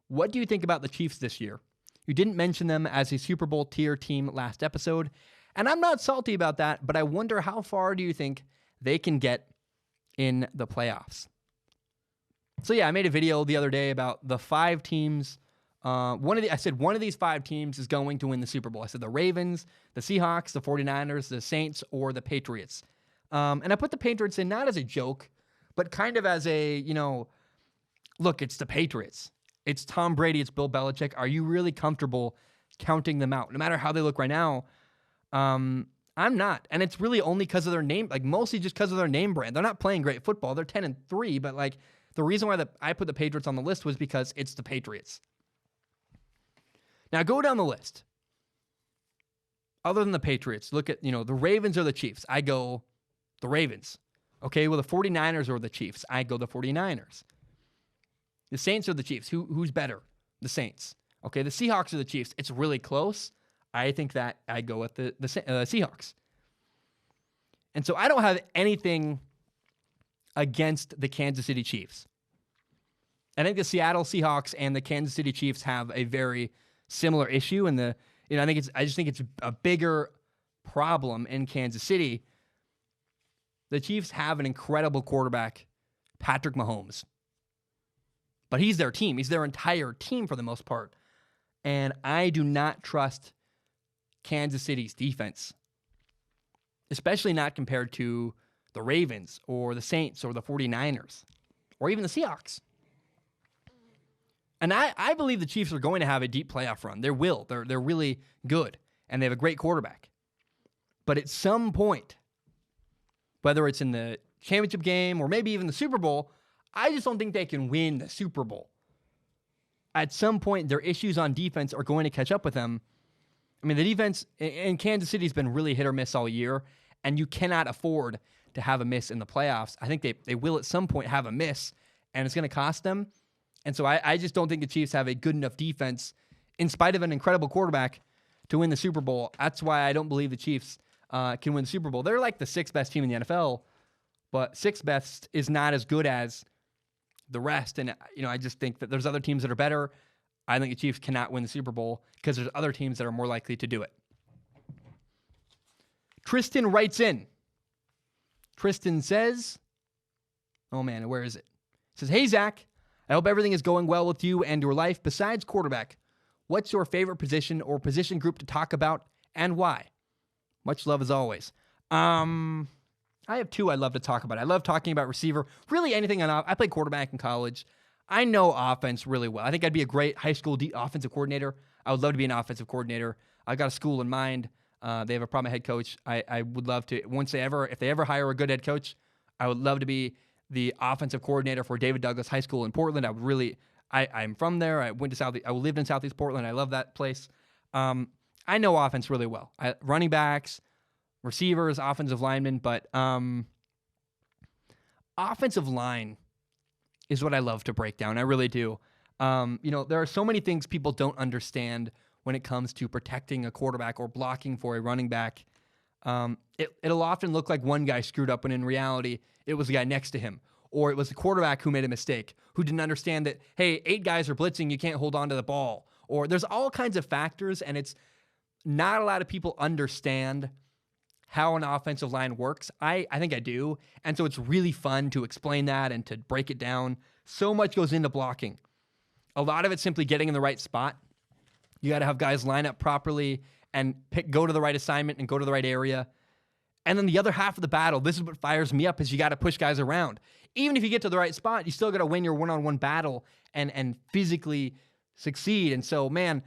What do you think about the Chiefs this year? You didn't mention them as a Super Bowl tier team last episode, and I'm not salty about that, but I wonder how far do you think they can get in the playoffs?" So yeah, I made a video the other day about the 5 teams. I said one of these 5 teams is going to win the Super Bowl. I said the Ravens, the Seahawks, the 49ers, the Saints, or the Patriots. And I put the Patriots in not as a joke, but kind of as a, look, it's the Patriots. It's Tom Brady. It's Bill Belichick. Are you really comfortable counting them out? No matter how they look right now, I'm not. And it's really only because of their name, like mostly just because of their name brand. They're not playing great football. They're 10-3, but like the reason why I put the Patriots on the list was because it's the Patriots. Now go down the list. Other than the Patriots, look at, the Ravens or the Chiefs. I go the Ravens. Okay, well, the 49ers or the Chiefs. I go the 49ers. The Saints or the Chiefs. Who's better? The Saints. Okay, the Seahawks or the Chiefs. It's really close. I think that I go with the Seahawks. And so I don't have anything against the Kansas City Chiefs. I think the Seattle Seahawks and the Kansas City Chiefs have a very similar issue. And I just think it's a bigger problem in Kansas City. The Chiefs have an incredible quarterback, Patrick Mahomes. But he's their team. He's their entire team for the most part. And I do not trust Kansas City's defense, especially not compared to the Ravens or the Saints or the 49ers or even the Seahawks. And I believe the Chiefs are going to have a deep playoff run. They will. They're really good, and they have a great quarterback. But at some point, whether it's in the championship game or maybe even the Super Bowl, I just don't think they can win the Super Bowl. At some point, their issues on defense are going to catch up with them. I mean, the defense in Kansas City has been really hit or miss all year, and you cannot afford to have a miss in the playoffs. I think they will at some point have a miss, and it's going to cost them. And so I just don't think the Chiefs have a good enough defense, in spite of an incredible quarterback, to win the Super Bowl. That's why I don't believe the Chiefs can win the Super Bowl. They're like the 6th best team in the NFL, but 6th best is not as good as the rest. And, I just think that there's other teams that are better. I think the Chiefs cannot win the Super Bowl because there's other teams that are more likely to do it. Tristan writes in. Tristan says, oh man, where is it? It says, "Hey, Zach, I hope everything is going well with you and your life. Besides quarterback, what's your favorite position or position group to talk about and why? Much love as always." I have 2 I'd love to talk about. I love talking about receiver. Really anything on I played quarterback in college. I know offense really well. I think I'd be a great high school offensive coordinator. I would love to be an offensive coordinator. I got a school in mind. They have a problem head coach. I would love to, if they ever hire a good head coach, I would love to be the offensive coordinator for David Douglas High School in Portland. I'm from there. I lived in Southeast Portland. I love that place. I know offense really well. Running backs, receivers, offensive linemen, but offensive line is what I love to break down. I really do. There are so many things people don't understand when it comes to protecting a quarterback or blocking for a running back. It'll often look like one guy screwed up when in reality it was the guy next to him, or it was the quarterback who made a mistake, who didn't understand that, hey, 8 guys are blitzing, you can't hold on to the ball. Or there's all kinds of factors, and it's not a lot of people understand how an offensive line works. I think I do. And so it's really fun to explain that and to break it down. So much goes into blocking. A lot of it's simply getting in the right spot. You got to have guys line up properly and go to the right assignment and go to the right area. And then the other half of the battle, this is what fires me up, is you got to push guys around. Even if you get to the right spot, you still got to win your one-on-one battle and physically succeed. And so, man,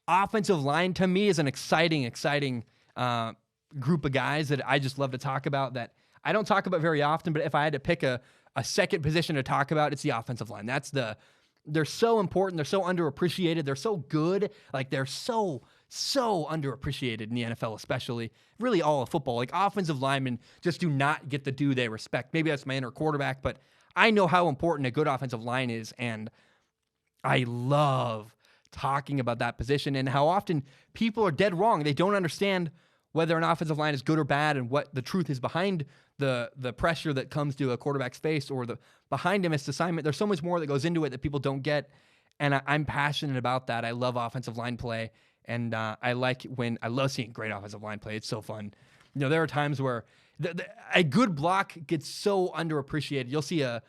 offensive line to me is an exciting group of guys that I just love to talk about, that I don't talk about very often, but if I had to pick a second position to talk about, it's the offensive line. They're so important. They're so underappreciated. They're so good. Like, they're so underappreciated in the NFL, especially. Really all of football. Like, offensive linemen just do not get the due they respect. Maybe that's my inner quarterback, but I know how important a good offensive line is, and I love talking about that position and how often people are dead wrong. They don't understand whether an offensive line is good or bad and what the truth is behind the pressure that comes to a quarterback's face or the behind him assignment. There's so much more that goes into it that people don't get, and I'm passionate about that. I love offensive line play, and I love seeing great offensive line play. It's so fun. There are times where a good block gets so underappreciated. You'll see a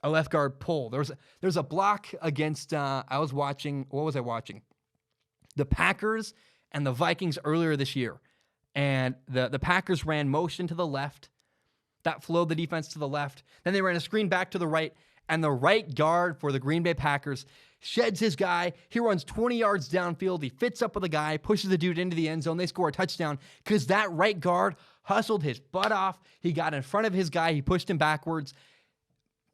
left guard pull. There's a block against, what was I watching? The Packers and the Vikings earlier this year. And the Packers ran motion to the left. That flowed the defense to the left. Then they ran a screen back to the right. And the right guard for the Green Bay Packers sheds his guy. He runs 20 yards downfield. He fits up with a guy, pushes the dude into the end zone. They score a touchdown because that right guard hustled his butt off. He got in front of his guy. He pushed him backwards.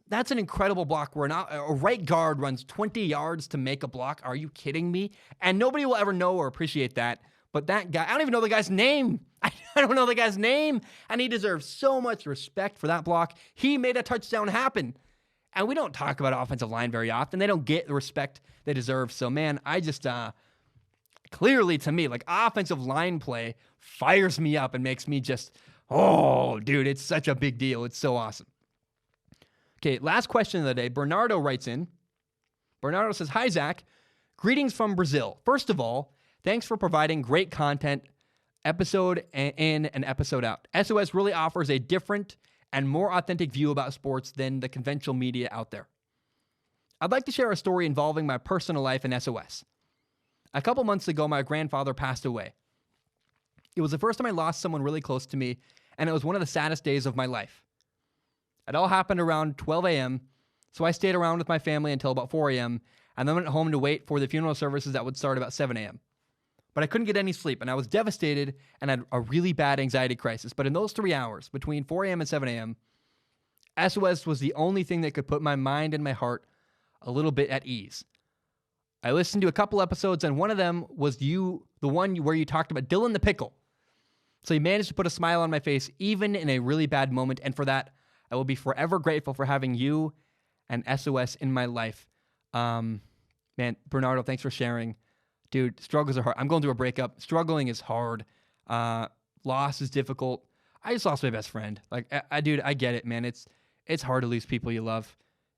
That's an incredible block where a right guard runs 20 yards to make a block. Are you kidding me? And nobody will ever know or appreciate that. But that guy, I don't even know the guy's name. I don't know the guy's name. And he deserves so much respect for that block. He made a touchdown happen. And we don't talk about offensive line very often. They don't get the respect they deserve. So, man, I just, clearly to me, like offensive line play fires me up and makes me just, oh, dude, it's such a big deal. It's so awesome. Okay, last question of the day. Bernardo writes in. Bernardo says, "Hi, Zach. Greetings from Brazil. First of all, thanks for providing great content, episode in and episode out. SOS really offers a different and more authentic view about sports than the conventional media out there. I'd like to share a story involving my personal life in SOS. A couple months ago, my grandfather passed away. It was the first time I lost someone really close to me, and it was one of the saddest days of my life. It all happened around 12 a.m., so I stayed around with my family until about 4 a.m., and then went home to wait for the funeral services that would start about 7 a.m. But I couldn't get any sleep, and I was devastated and had a really bad anxiety crisis. But in those 3 hours, between 4 a.m. and 7 a.m., SOS was the only thing that could put my mind and my heart a little bit at ease. I listened to a couple episodes, and one of them was the one where you talked about Dylan the Pickle. So you managed to put a smile on my face, even in a really bad moment, and for that, I will be forever grateful for having you and SOS in my life. Man, Bernardo, thanks for sharing. Dude, struggles are hard. I'm going through a breakup. Struggling is hard. Loss is difficult. I just lost my best friend. Like, dude, I get it, man. It's hard to lose people you love.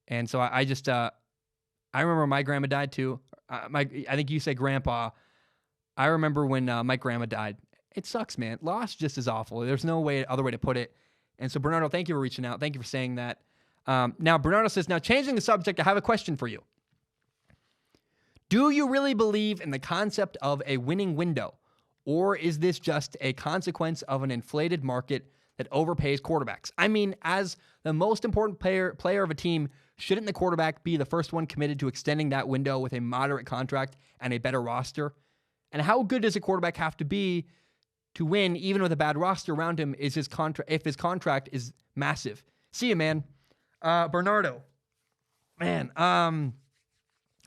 And so I just, I remember my grandma died too. I think you said grandpa. I remember when my grandma died. It sucks, man. Loss just is awful. There's no other way to put it. And so, Bernardo, thank you for reaching out. Thank you for saying that. Now, Bernardo says, now changing the subject, I have a question for you. Do you really believe in the concept of a winning window? Or is this just a consequence of an inflated market that overpays quarterbacks? I mean, as the most important player of a team, shouldn't the quarterback be the first one committed to extending that window with a moderate contract and a better roster? And how good does a quarterback have to be to win, even with a bad roster around him, if his contract is massive? See you, man. Bernardo. Man,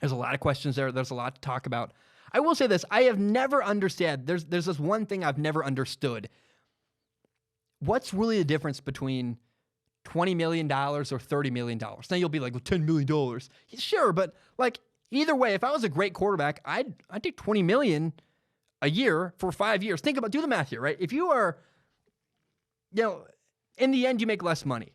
there's a lot of questions there. There's a lot to talk about. I will say this. I have never understood. There's this one thing I've never understood. What's really the difference between $20 million or $30 million? Now you'll be like, well, $10 million. Sure, but like either way, if I was a great quarterback, I'd take $20 million a year for 5 years. Do the math here, right? If you are, in the end, you make less money.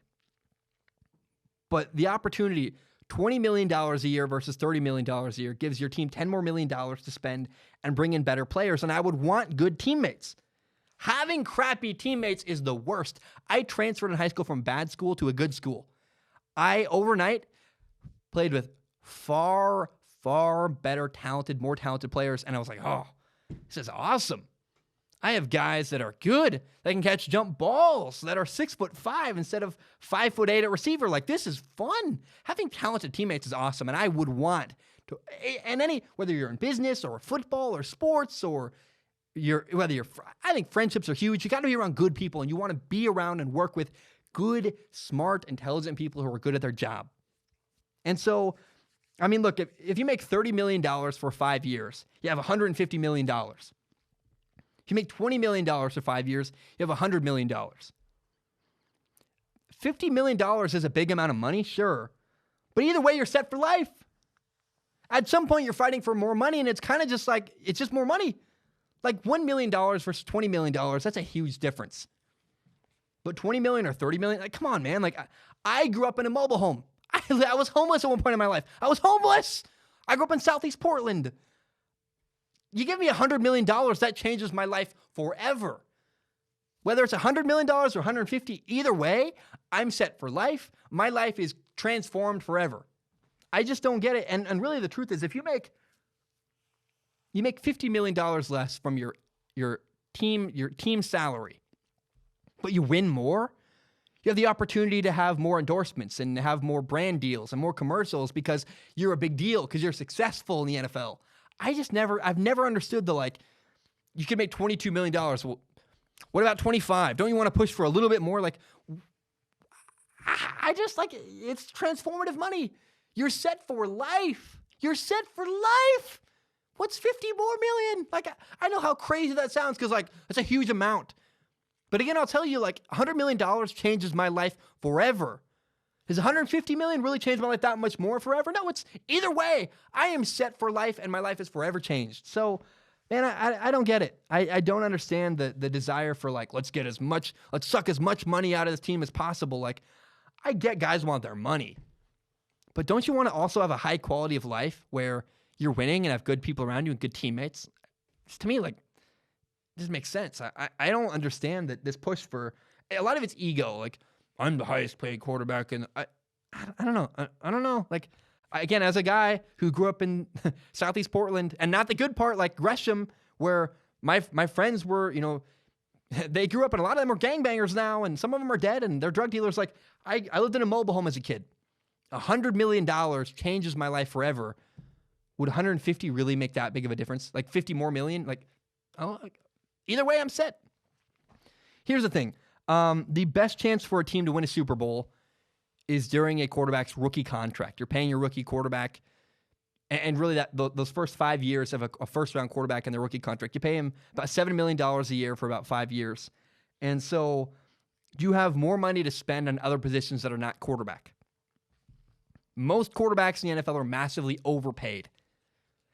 But the opportunity, $20 million a year versus $30 million a year, gives your team $10 more million to spend and bring in better players. And I would want good teammates. Having crappy teammates is the worst. I transferred in high school from bad school to a good school. I, overnight, played with far, far better, more talented players. And I was like, oh, this is awesome. I have guys that are good, that can catch jump balls, that are 6'5" instead of 5'8" at receiver. Like, this is fun. Having talented teammates is awesome, and I would want to. And whether you're in business or football or sports or I think friendships are huge. You got to be around good people, and you want to be around and work with good, smart, intelligent people who are good at their job. And so, I mean, look, if you make $30 million for 5 years, you have $150 million. If you make $20 million for 5 years, you have $100 million. $50 million is a big amount of money, sure. But either way, you're set for life. At some point, you're fighting for more money, and it's kind of just like, it's just more money. Like $1 million versus $20 million, that's a huge difference. But $20 million or $30 million, like, come on, man. Like, I grew up in a mobile home. I was homeless at one point in my life. I was homeless. I grew up in Southeast Portland. You give me $100 million, that changes my life forever. Whether it's $100 million or $150, either way, I'm set for life. My life is transformed forever. I just don't get it. And really the truth is, if you make $50 million less from your team salary, but you win more, you have the opportunity to have more endorsements and have more brand deals and more commercials because you're a big deal, because you're successful in the NFL. I've never understood you could make $22 million. Well, what about 25? Don't you want to push for a little bit more? Like, I just like, it's transformative money. You're set for life. You're set for life. What's 50 more million? Like, I know how crazy that sounds because, like, that's a huge amount. But again, I'll tell you, like, $100 million changes my life forever. Does $150 million really change my life that much more forever? No, it's either way. I am set for life, and my life is forever changed. So, man, I don't get it. I don't understand the desire for, like, let's suck as much money out of this team as possible. Like, I get guys want their money. But don't you want to also have a high quality of life where you're winning and have good people around you and good teammates? It's, to me, like, it doesn't make sense. I don't understand that this push for a lot of it's ego. Like, I'm the highest paid quarterback, and I don't know. I don't know. Like, again, as a guy who grew up in Southeast Portland, and not the good part, like Gresham, where my friends were, they grew up, and a lot of them are gangbangers now, and some of them are dead, and they're drug dealers. Like, I lived in a mobile home as a kid. $100 million changes my life forever. Would 150 really make that big of a difference? Like 50 more million? Either way, I'm set. Here's the thing. The best chance for a team to win a Super Bowl is during a quarterback's rookie contract. You're paying your rookie quarterback, and really those first 5 years of a first-round quarterback in their rookie contract, you pay him about $7 million a year for about 5 years. And so you have more money to spend on other positions that are not quarterback. Most quarterbacks in the NFL are massively overpaid.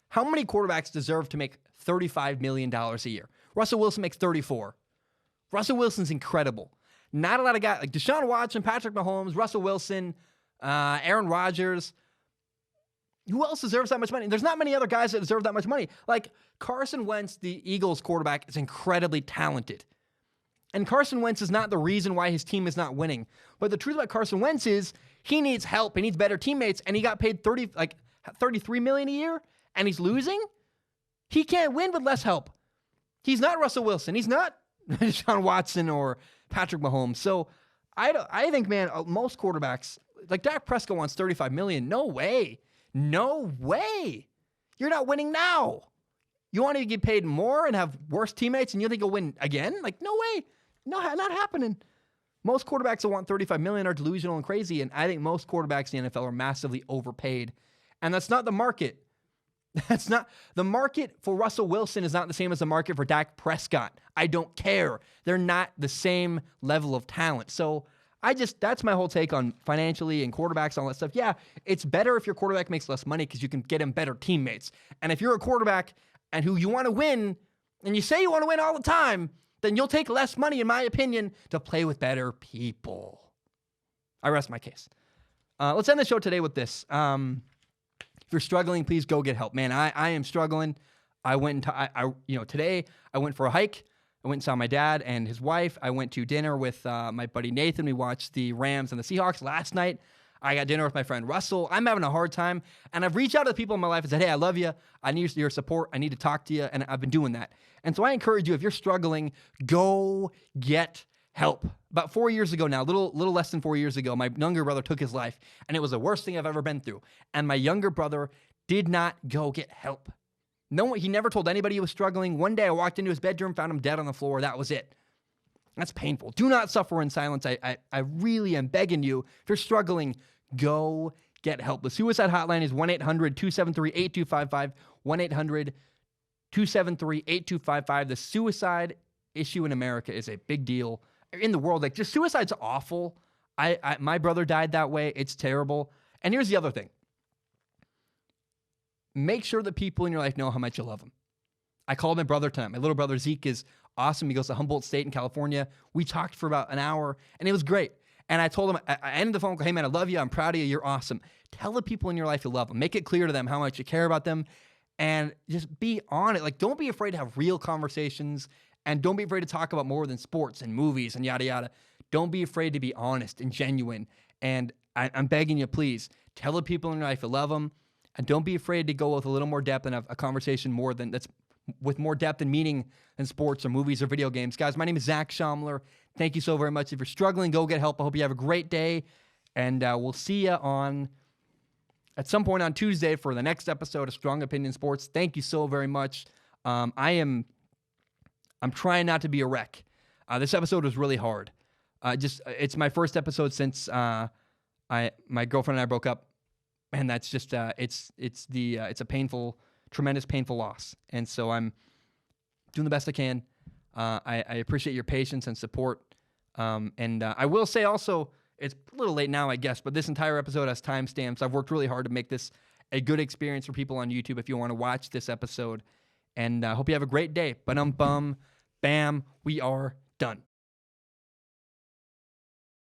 How many quarterbacks deserve to make $35 million a year? Russell Wilson makes 34. Russell Wilson's incredible. Not a lot of guys like Deshaun Watson, Patrick Mahomes, Russell Wilson, Aaron Rodgers. Who else deserves that much money? There's not many other guys that deserve that much money. Like Carson Wentz, the Eagles quarterback, is incredibly talented. And Carson Wentz is not the reason why his team is not winning. But the truth about Carson Wentz is he needs help. He needs better teammates. And he got paid $33 million a year, and he's losing. He can't win with less help. He's not Russell Wilson. He's not Deshaun Watson or Patrick Mahomes. So I think, man, most quarterbacks, like Dak Prescott wants $35 million. No way. No way. You're not winning now. You want to get paid more and have worse teammates, and you think you'll win again? Like, no way. No, not happening. Most quarterbacks that want $35 million are delusional and crazy, and I think most quarterbacks in the NFL are massively overpaid. And that's not the market. That's not the market for Russell Wilson is not the same as the market for Dak Prescott. I don't care. They're not the same level of talent. So that's my whole take on financially and quarterbacks and all that stuff. Yeah, it's better if your quarterback makes less money because you can get him better teammates. And if you're a quarterback and who you want to win, and you say you want to win all the time, then you'll take less money, in my opinion, to play with better people. I rest my case. Let's end the show today with this. If you're struggling, please go get help. Man, I am struggling. I went today I went for a hike. I went and saw my dad and his wife. I went to dinner with my buddy Nathan. We watched the Rams and the Seahawks last night. I got dinner with my friend Russell. I'm having a hard time, and I've reached out to the people in my life and said, hey, I love you. I need your support. I need to talk to you, and I've been doing that. And so I encourage you, if you're struggling, go get help. About 4 years ago now, little less than 4 years ago, my younger brother took his life, and it was the worst thing I've ever been through. And my younger brother did not go get help. No, he never told anybody he was struggling. One day I walked into his bedroom, found him dead on the floor. That was it. That's painful. Do not suffer in silence. I really am begging you, if you're struggling, go get help. The suicide hotline is 1-800-273-8255, 1-800-273-8255. The suicide issue in America is a big deal. In the world, like, just suicide's awful. My brother died that way. It's terrible. And here's the other thing. Make sure that people in your life know how much you love them. I called my brother tonight. My little brother Zeke is awesome. He goes to Humboldt State in California. We talked for about an hour, and it was great. And I told him, I ended the phone call, hey, man, I love you. I'm proud of you. You're awesome. Tell the people in your life you love them. Make it clear to them how much you care about them, and just be on it. Like, don't be afraid to have real conversations, and don't be afraid to talk about more than sports and movies and yada, yada. Don't be afraid to be honest and genuine. And I'm begging you, please, tell the people in your life you love them, and don't be afraid to go with a little more depth and have a conversation more than that's with more depth and meaning than sports or movies or video games. Guys, my name is Zach Schaumler. Thank you so very much. If you're struggling, go get help. I hope you have a great day, and we'll see you at some point on Tuesday for the next episode of Strong Opinion Sports. Thank you so very much. I'm trying not to be a wreck. This episode was really hard. It's my first episode since my girlfriend and I broke up, and that's just it's a painful, tremendous, painful loss. And so I'm doing the best I can. I appreciate your patience and support. And I will say also, it's a little late now, I guess, but this entire episode has timestamps. I've worked really hard to make this a good experience for people on YouTube if you want to watch this episode. And I hope you have a great day. Ba-dum-bum, bam, we are done.